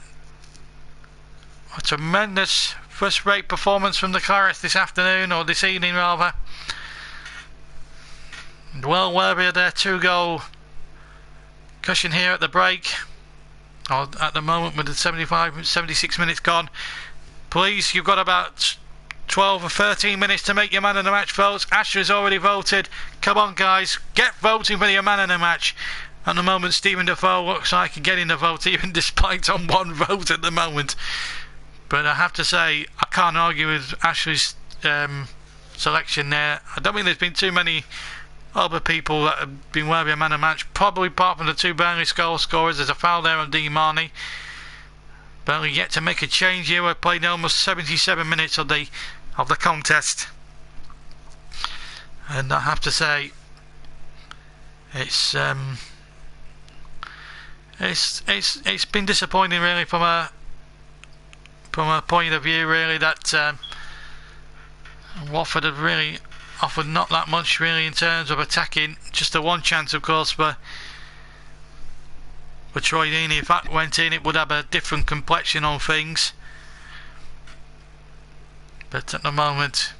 tremendous first-rate performance from the Clarets this afternoon, or this evening rather. And well worthy of their 2-goal cushion here at the break, or at the moment with the 76 minutes gone. Please, you've got about 12 or 13 minutes to make your man of the match votes. Ashley's already voted. Come on guys, get voting for your man of the match. At the moment, Stephen Defoe looks like getting the vote, even despite on 1 vote at the moment. But I have to say, I can't argue with Ashley's selection there. I don't think there's been too many other people that have been worthy of man of the match, probably apart from the 2 Burnley goal scorers. There's a foul there on Dean Marnie. Burnley yet to make a change here. We're playing almost 77 minutes of the contest, and I have to say, it's been disappointing really from a point of view really that Watford have really offered not that much really in terms of attacking. Just the one chance of course for Troy Deeney. If that went in, it would have a different complexion on things, but at the moment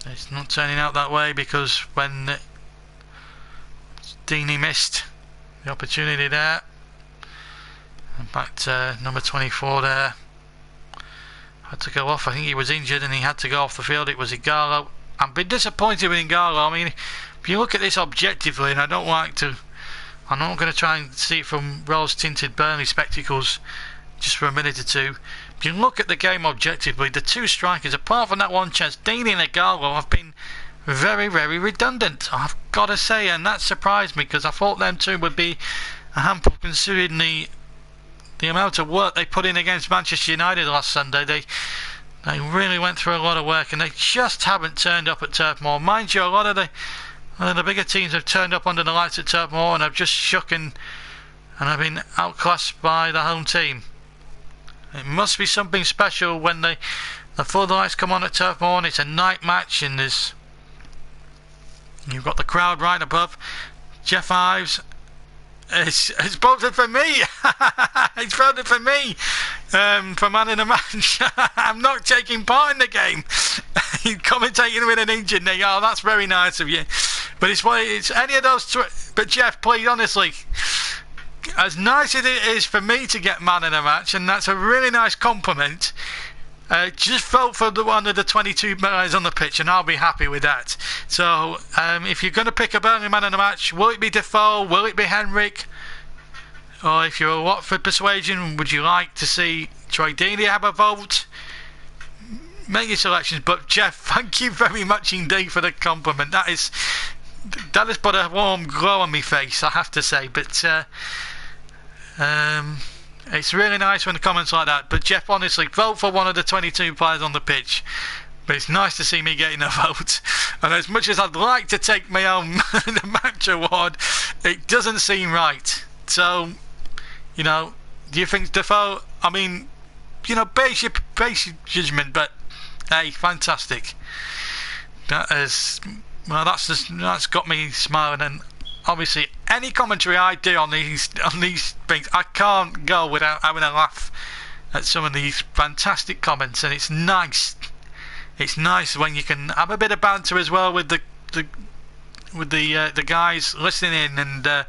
it's not turning out that way, because when Deeney missed the opportunity there, in fact number 24 there had to go off. I think he was injured and he had to go off the field. It was Igalo. I've been disappointed with Igalo. I mean, if you look at this objectively, and I'm not going to try and see it from rose-tinted Burnley spectacles just for a minute or two. If you look at the game objectively, the 2 strikers, apart from that one chance, Deeney and Igalo, have been very, very redundant, I've got to say, and that surprised me, because I thought them 2 would be a handful considering the amount of work they put in against Manchester United last Sunday. They really went through a lot of work, and they just haven't turned up at Turf Moor. Mind you, a lot of the bigger teams have turned up under the lights at Turf Moor and have just shook and have been outclassed by the home team. It must be something special when the floodlights come on at Turf Moor and it's a night match, and you've got the crowd right above. Jeff Ives it's voted for me. It's voted for me for man in the match. I'm not taking part in the game. Commentating with an injured knee. Oh, that's very nice of you. But it's any of those. But Jeff, please, honestly, as nice as it is for me to get man in the match, and that's a really nice compliment, just vote for one of the 22 guys on the pitch and I'll be happy with that. So if you're going to pick a Burnley man in the match, will it be Defoe, will it be Henrik, or if you're a Watford persuasion, would you like to see Troy Deeney have a vote? Make your selections. But Jeff, thank you very much indeed for the compliment. That has put a warm glow on my face, I have to say. But it's really nice when the comments like that. But Jeff, honestly, vote for one of the 22 players on the pitch. But it's nice to see me getting a vote. And as much as I'd like to take my own the match award, it doesn't seem right. So, you know, do you think Defoe? I mean, you know, base your judgment. But hey, fantastic. That's got me smiling. And obviously, any commentary I do on these things, I can't go without having a laugh at some of these fantastic comments, and it's nice. It's nice when you can have a bit of banter as well with the guys listening in, and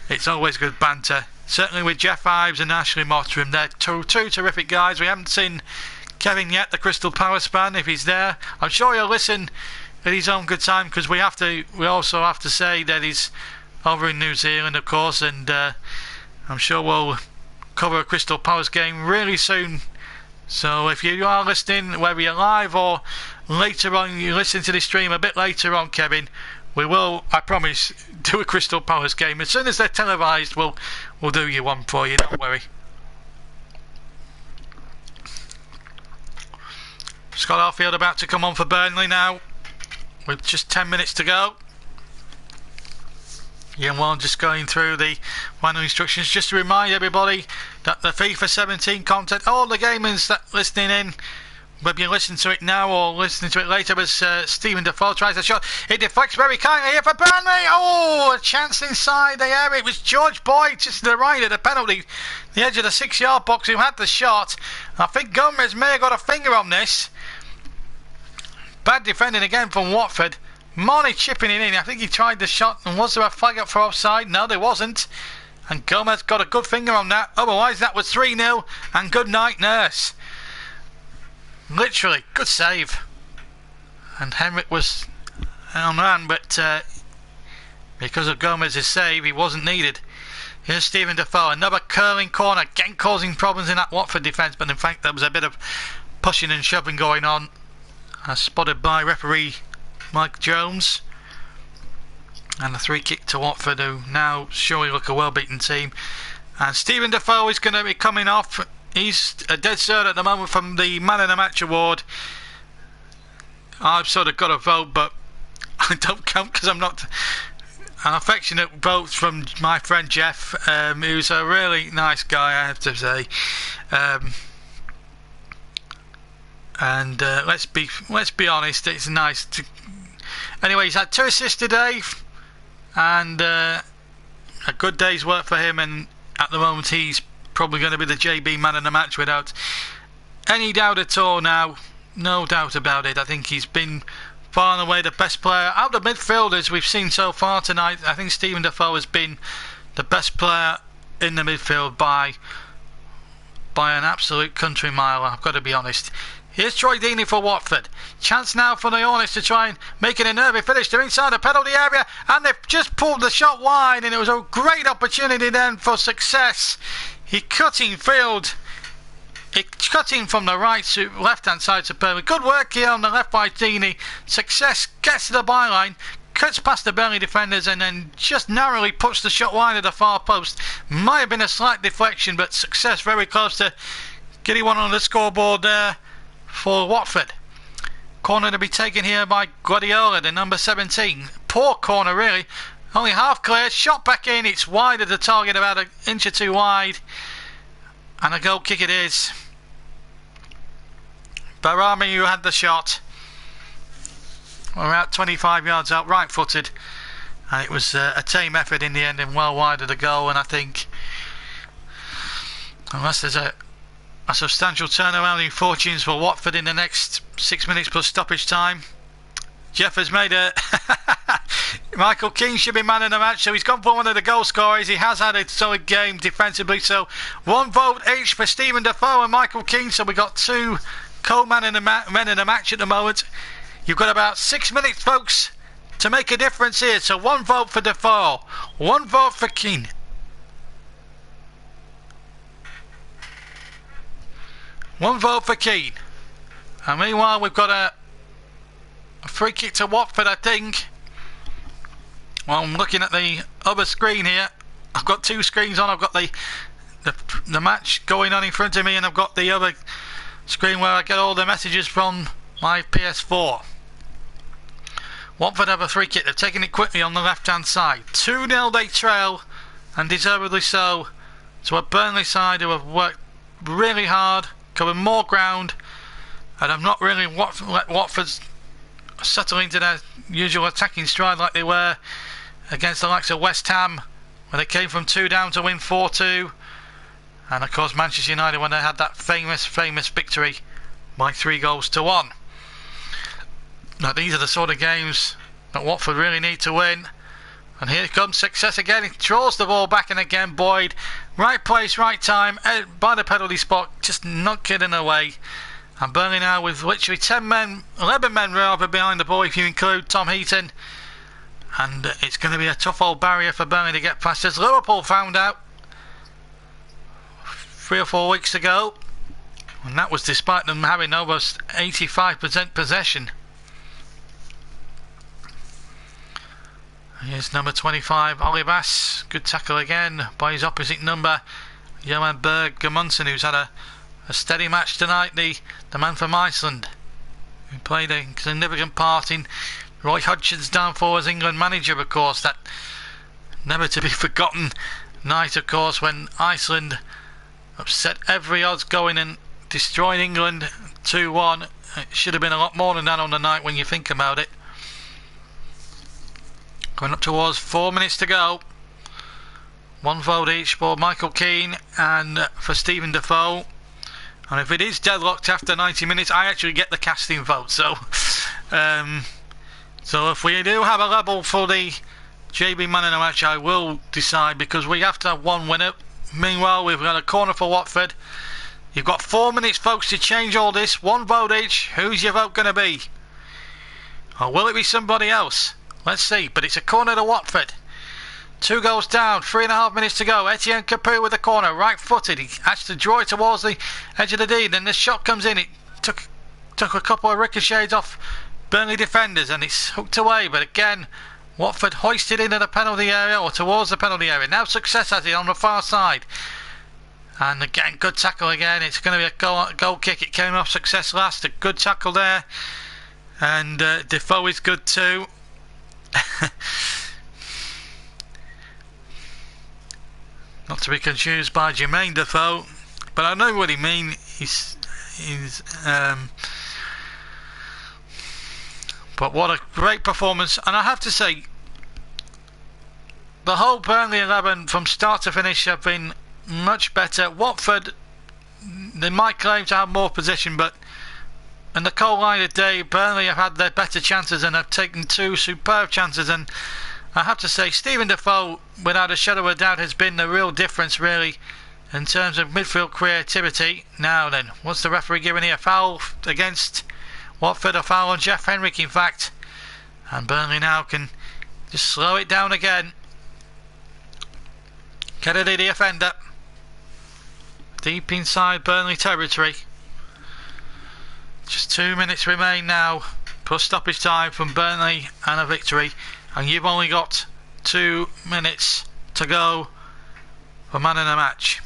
it's always good banter. Certainly with Jeff Ives and Ashley Mottram, they're two terrific guys. We haven't seen Kevin yet, the Crystal Palace fan. If he's there, I'm sure he'll listen at his own good time, because we also have to say that he's over in New Zealand, of course, and I'm sure we'll cover a Crystal Palace game really soon. So if you are listening, whether you're live or later on, you listen to this stream a bit later on, Kevin, we will, I promise, do a Crystal Palace game. As soon as they're televised, we'll do you one for you, don't worry. Scott Arfield about to come on for Burnley now, with just 10 minutes to go. Yeah, well, just going through the final instructions. Just to remind everybody that the FIFA 17 content, all the gamers that listening in, whether you listen to it now or listening to it later, as Stephen Defoe tries a shot. It deflects very kindly here for Burnley. Oh, a chance inside the area. It was George Boyd just to the right of the penalty, the edge of the 6-yard box, who had the shot. I think Gomez may have got a finger on this. Bad defending again from Watford. Moor chipping it in. I think he tried the shot, and was there a flag up for offside? No, there wasn't. And Gomez got a good finger on that. Otherwise, that was 3-0. And good night, Nurse. Literally, good save. And Henrik was on run, but because of Gomez's save, he wasn't needed. Here's Stephen Defoe, another curling corner, again causing problems in that Watford defence, but in fact there was a bit of pushing and shoving going on, spotted by referee Mike Jones. And a free kick to Watford, who now surely look a well-beaten team. And Stephen Defoe is going to be coming off. He's a dead cert at the moment from the Man of the Match award. I've sort of got a vote, but I don't count because I'm not. An affectionate vote from my friend Jeff, who's a really nice guy, I have to say. Let's be honest, it's nice to. Anyway, he's had 2 assists today, and a good day's work for him. And at the moment, he's probably going to be the JB Man of the Match without any doubt at all now. No doubt about it. I think he's been far and away the best player out of the midfielders we've seen so far tonight. I think Stephen Defoe has been the best player in the midfield by an absolute country mile, I've got to be honest. Here's Troy Deeney for Watford. Chance now for the Hornets to try and make it a nervy finish. They're inside the penalty area, and they've just pulled the shot wide, and it was a great opportunity then for success. He cut in field. It cut in from the right to left-hand side to Burnley. Good work here on the left by Deeney. Success gets to the byline, cuts past the Burnley defenders, and then just narrowly puts the shot wide of the far post. Might have been a slight deflection, but Success very close to getting one on the scoreboard there for Watford. Corner to be taken here by Guardiola, the number 17. Poor corner, really. Only half clear. Shot back in. It's wide of the target, about an inch or two wide. And a goal kick it is. Barami, who had the shot. We're out 25 yards out, right footed. And it was a team effort in the end and well wide of the goal. And I think, unless there's a substantial turnaround in fortunes for Watford in the next 6 minutes plus stoppage time, Jeff has made a Michael Keane should be man of the match, so he's gone for one of the goal scorers. He has had a solid game defensively, so 1 vote each for Stephen Defoe and Michael Keane. So we got 2 co-men in the match at the moment. You've got about 6 minutes, folks, to make a difference here. So 1 vote for Defoe, 1 vote for Keane. One vote for Keane. And meanwhile, we've got a free kick to Watford, I think. Well, I'm looking at the other screen here. I've got 2 screens on. I've got the match going on in front of me, and I've got the other screen where I get all the messages from my PS4. Watford have a free kick. They've taken it quickly on the left-hand side. 2-0 they trail, and deservedly so, to a Burnley side who have worked really hard, covered more ground, and have not really let Watford settle into their usual attacking stride like they were against the likes of West Ham, where they came from 2 down to win 4-2, and of course Manchester United when they had that famous victory by 3-1. Now these are the sort of games that Watford really need to win. And here comes Success again. He throws the ball back, and again Boyd, right place, right time, by the penalty spot, just not getting away. And Burnley now with literally 10 men, 11 men rather, behind the ball if you include Tom Heaton. And it's going to be a tough old barrier for Burnley to get past, as Liverpool found out 3 or 4 weeks ago. And that was despite them having almost 85% possession. Here's number 25, Olivas. Good tackle again by his opposite number, Johan Berg Gudmundsson, who's had a steady match tonight, the man from Iceland. He played a significant part in Roy Hodgson's downfall as England manager, of course. That never to be forgotten night, of course, when Iceland upset every odds going and destroyed England 2-1. It should have been a lot more than that on the night when you think about it. Going up towards 4 minutes to go. One vote each for Michael Keane and for Stephen Defoe. And if it is deadlocked after 90 minutes, I actually get the casting vote. So if we do have a level for the JB Man in the Match, I will decide, because we have to have one winner. Meanwhile, we've got a corner for Watford. You've got 4 minutes, folks, to change all this. One vote each. Who's your vote going to be? Or will it be somebody else? Let's see. But it's a corner to Watford. 2 goals down, 3.5 minutes to go. Etienne Capoue with the corner, right-footed. He has to draw it towards the edge of the D. Then the shot comes in. It took a couple of ricochets off Burnley defenders, and it's hooked away. But again, Watford hoisted into the penalty area, or towards the penalty area. Now Success has it on the far side. And again, good tackle again. It's going to be a goal kick. It came off Success last. A good tackle there. And Defoe is good too. Not to be confused by Jermaine Defoe, but I know what he means. But what a great performance. And I have to say, the whole Burnley 11 from start to finish have been much better. Watford, they might claim to have more possession, but in the cold light of day, Burnley have had their better chances and have taken 2 superb chances. And I have to say, Stephen Defoe, without a shadow of a doubt, has been the real difference, really, in terms of midfield creativity. Now then, what's the referee giving here? Foul against Watford, a foul on Jeff Henrik, in fact. And Burnley now can just slow it down again. Kennedy, the offender. Deep inside Burnley territory. Just 2 minutes remain now, plus stoppage time from Burnley and a victory. And you've only got 2 minutes to go for Man in the Match.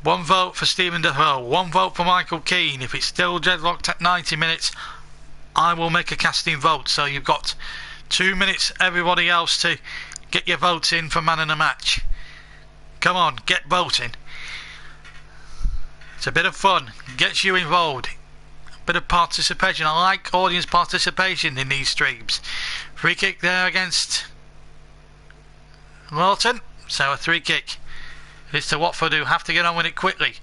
1 vote for Stephen Defoe, 1 vote for Michael Keane. If it's still deadlocked at 90 minutes, I will make a casting vote. So you've got 2 minutes, everybody else, to get your votes in for Man in the Match. Come on, get voting. It's a bit of fun, gets you involved. A bit of participation. I like audience participation in these streams. Free kick there against Lawton. So a 3 kick. It's to Watford, who have to get on with it quickly.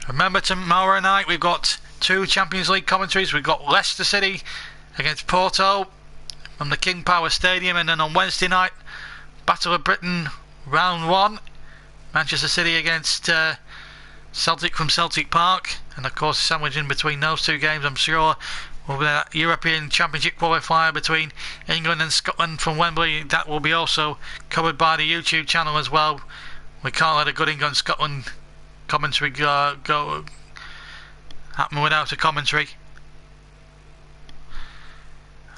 Remember, tomorrow night we've got 2 Champions League commentaries. We've got Leicester City against Porto from the King Power Stadium, and then on Wednesday night, Battle of Britain round 1, Manchester City against Celtic from Celtic Park. And of course, sandwiched in between those 2 games, I'm sure, will be a European Championship qualifier between England and Scotland from Wembley. That will be also covered by the YouTube channel as well. We can't let a good England-Scotland commentary go happen without a commentary.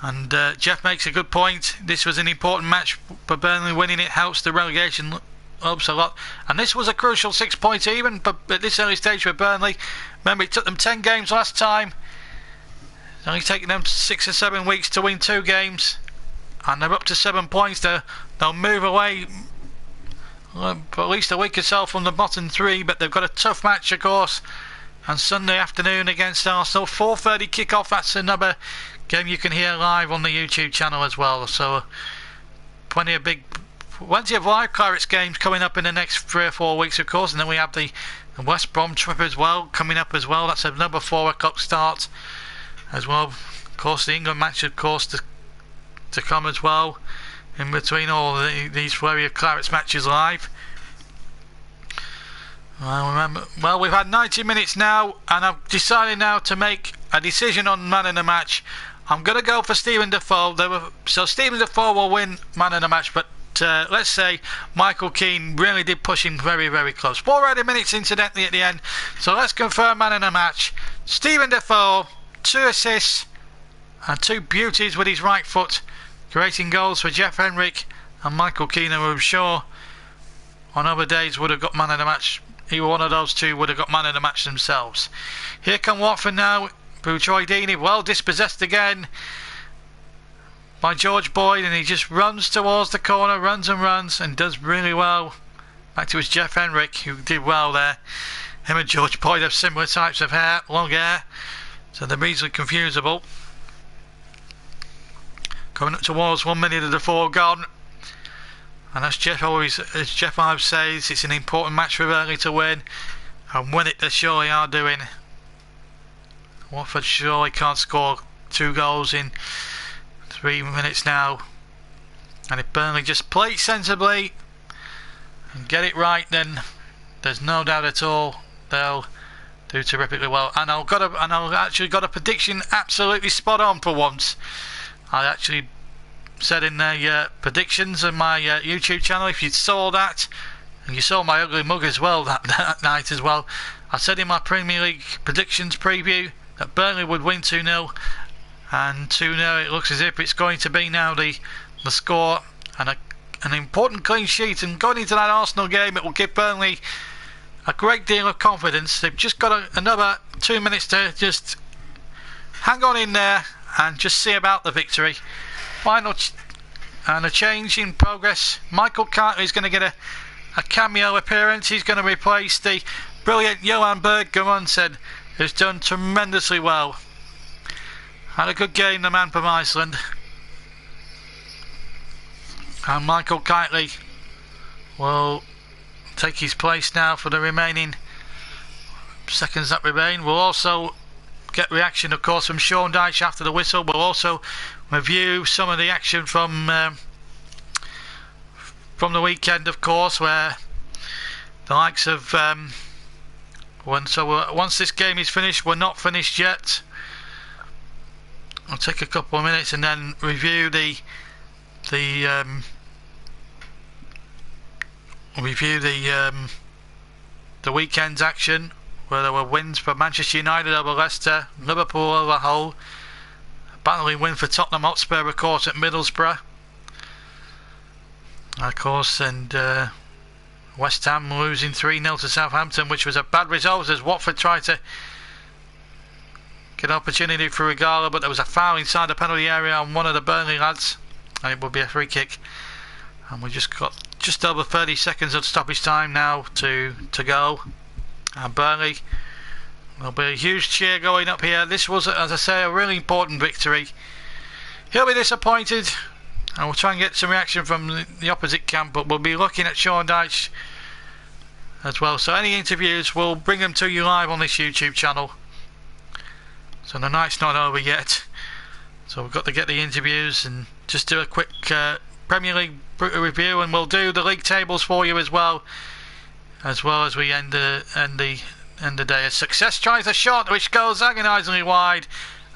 And Jeff makes a good point. This was an important match for Burnley. Winning it helps the relegation hopes a lot. And this was a crucial 6 points even, but at this early stage for Burnley. Remember, it took them 10 games last time. It's only taken them 6 or 7 weeks to win 2 games. And they're up to 7 points. They'll move away for at least a week or so from the bottom 3, but they've got a tough match, of course, and Sunday afternoon against Arsenal, 4:30 kick-off. That's another game you can hear live on the YouTube channel as well. So plenty of live Clarets games coming up in the next 3 or 4 weeks, of course, and then we have the West Brom trip as well coming up as well. That's another 4 o'clock start as well. Of course, the England match, of course, to come as well, in between all these flurry of Clarets matches live. Well, we've had 90 minutes now, and I've decided now to make a decision on Man in the Match. I'm going to go for Stephen Defoe. So Stephen Defoe will win Man in the Match, but let's say Michael Keane really did push him very, very close. 4 minutes incidentally at the end. So let's confirm Man in the Match. Stephen Defoe, 2 assists and 2 beauties with his right foot, creating goals for Jeff Henrik and Michael Keane, who I'm sure on other days would have got Man of the Match. Either one of those 2 would have got Man of the Match themselves. Here come Watford now. through Troy Deeney, well dispossessed again by George Boyd, and he just runs towards the corner, runs and does really well. Back to his Jeff Henrik, who did well there. Him and George Boyd have similar types of hair, long hair, so they're easily confusable. Coming up towards 1 minute of the 4 gone, and as Jeff always says, it's an important match for Burnley to win, and win it they surely are doing. Watford surely can't score 2 goals in 3 minutes now, and if Burnley just play sensibly and get it right, then there's no doubt at all they'll do terrifically well. And I've actually got a prediction absolutely spot on for once. I actually said in the predictions on my YouTube channel, if you saw that, and you saw my ugly mug as well that night as well, I said in my Premier League predictions preview that Burnley would win 2-0, and 2-0 it looks as if it's going to be now the score, and an important clean sheet, and going into that Arsenal game it will give Burnley a great deal of confidence. They've just got another 2 minutes to just hang on in there and just see about the victory. Final and a change in progress. Michael Carter is going to get a cameo appearance. He's going to replace the brilliant Johan Berggren, who's done tremendously well. Had a good game, the man from Iceland. And Michael Kitely will take his place now for the remaining seconds that remain. We'll also get reaction, of course, from Sean Dyche after the whistle. We'll also review some of the action from the weekend, of course, where the likes of once this game is finished, we're not finished yet. I'll take a couple of minutes and then review the weekend's action, where there were wins for Manchester United over Leicester, Liverpool over Hull, a battling win for Tottenham Hotspur, of course, at Middlesbrough, of course, and West Ham losing 3-0 to Southampton, which was a bad result as Watford tried to get an opportunity for Regala, but there was a foul inside the penalty area on one of the Burnley lads, and it will be a free kick. And we just got just over 30 seconds of stoppage time now to go. And Burnley, there'll be a huge cheer going up here. This was, as I say, a really important victory. He'll be disappointed, and we'll try and get some reaction from the opposite camp, but we'll be looking at Sean Dyche as well. So any interviews, we'll bring them to you live on this YouTube channel. So the night's not over yet, so we've got to get the interviews and just do a quick Premier League review, and we'll do the league tables for you as well as we end the day. A Success tries a shot which goes agonisingly wide,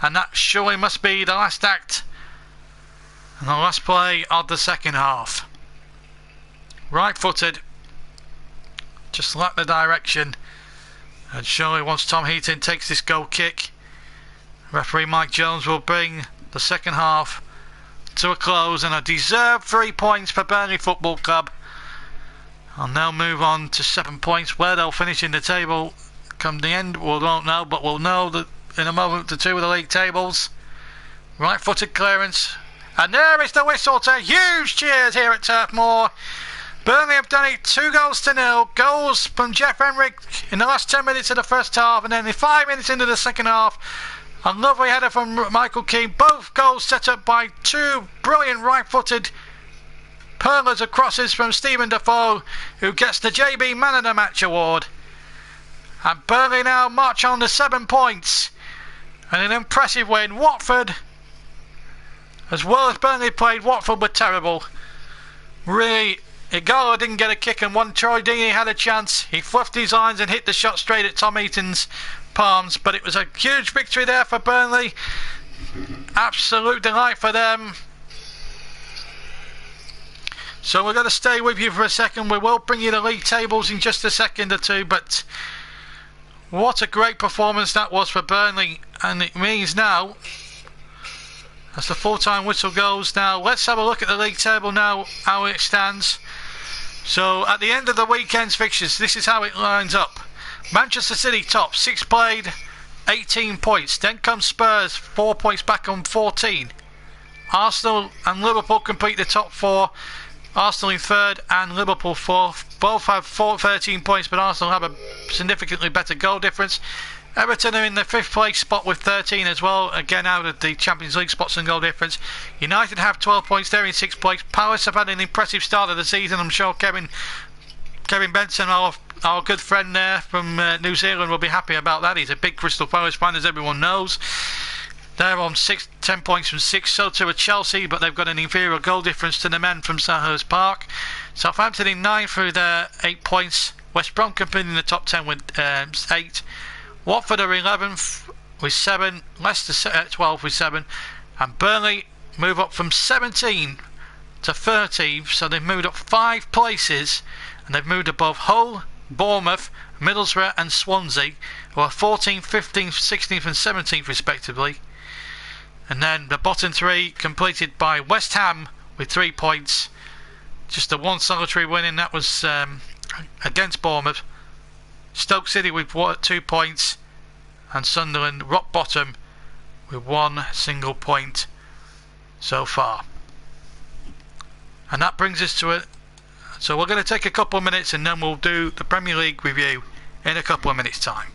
and that surely must be the last act and the last play of the second half. Right footed, just lacked the direction, and surely once Tom Heaton takes this goal kick, referee Mike Jones will bring the second half to a close, and a deserved 3 points for Burnley Football Club. And they'll move on to 7 points. Where they'll finish in the table come the end, we won't know, but we'll know that in a moment to two of the league tables. Right footed clearance, and there is the whistle to huge cheers here at Turf Moor. Burnley have done it 2-0. Goals from Jeff Henrik in the last 10 minutes of the first half, and then 5 minutes into the second half, a lovely header from Michael Keane. Both goals set up by 2 brilliant right-footed perlers of crosses from Stephen Defoe, who gets the JB Man of the Match award. And Burnley now march on to 7 points, and an impressive win. Watford, as well as Burnley played, Watford were terrible. Really, Igalo didn't get a kick, and when Troy Deeney had a chance, he fluffed his lines and hit the shot straight at Tom Heaton's palms. But it was a huge victory there for Burnley. Absolute delight for them. So we're going to stay with you for a second. We will bring you the league tables in just a second or two, but what a great performance that was for Burnley. And it means now, as the full-time whistle goes now, let's have a look at the league table now, how it stands. So at the end of the weekend's fixtures, this is how it lines up. Manchester City top, 6 played, 18 points. Then comes Spurs, 4 points back on 14. Arsenal and Liverpool complete the top 4. Arsenal in 3rd and Liverpool 4th. Both have 13 points, but Arsenal have a significantly better goal difference. Everton are in the 5th place spot with 13 as well, again out of the Champions League spots and goal difference. United have 12 points, they're in 6th place. Palace have had an impressive start of the season. I'm sure Kevin Benson, our good friend there from New Zealand, will be happy about that. He's a big Crystal Palace fan, as everyone knows. They're on 10 points from 6, so too are Chelsea, but they've got an inferior goal difference to the men from Selhurst Park. Southampton in 9th with 8 points. West Brom competing in the top 10 with 8. Watford are 11th with 7. Leicester 12th with 7. And Burnley move up from 17 to 13th, so they've moved up 5 places, and they've moved above Hull, Bournemouth, Middlesbrough and Swansea, who are 14th, 15th, 16th and 17th respectively. And then the bottom 3 completed by West Ham with 3 points. Just the one solitary win, and that was against Bournemouth. Stoke City with 2 points, and Sunderland rock bottom with 1 single point so far. And that brings us to it. So we're going to take a couple of minutes, and then we'll do the Premier League review in a couple of minutes' time.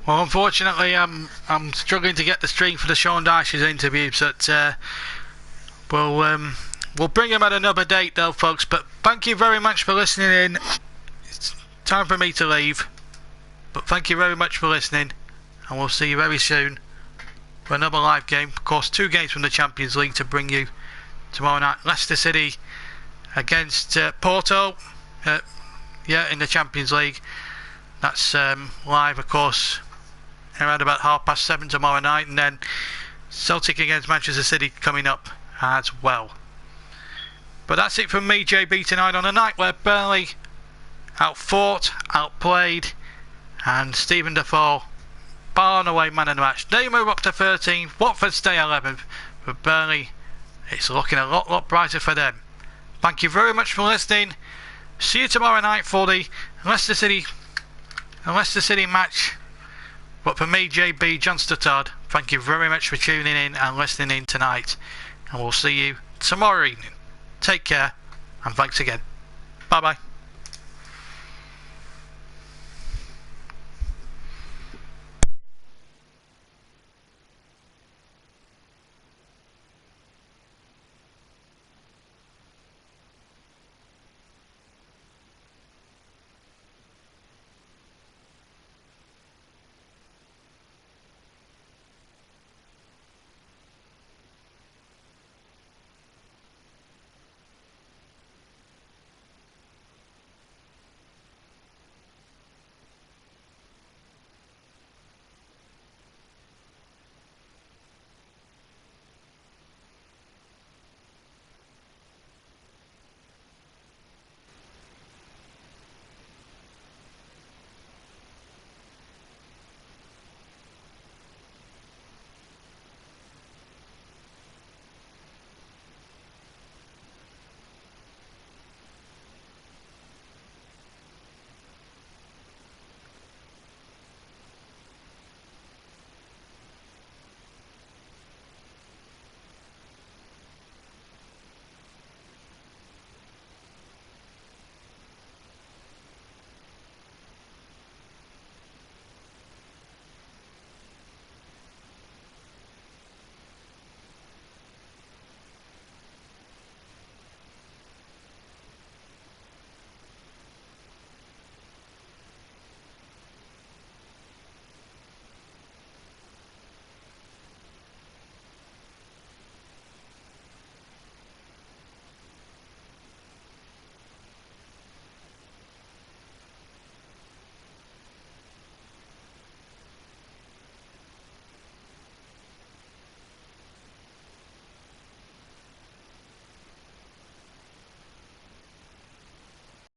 Well, unfortunately, I'm struggling to get the stream for the Sean Dyche's interview, but we'll bring him at another date, though, folks. But thank you very much for listening in. It's time for me to leave, but thank you very much for listening, and we'll see you very soon for another live game. Of course, 2 games from the Champions League to bring you tomorrow night. Leicester City against Porto, in the Champions League. That's live, of course, around about 7:30 tomorrow night, and then Celtic against Manchester City coming up as well. But that's it from me, JB, tonight on a night where Burnley outfought, outplayed, and Stephen Defoe, far and away man of the match. They move up to 13th, Watford stay 11th, but Burnley it's looking a lot brighter for them. Thank you very much for listening. See you tomorrow night for the Leicester City match. But for me, JB John Stuttard, thank you very much for tuning in and listening in tonight. And we'll see you tomorrow evening. Take care, and thanks again. Bye bye.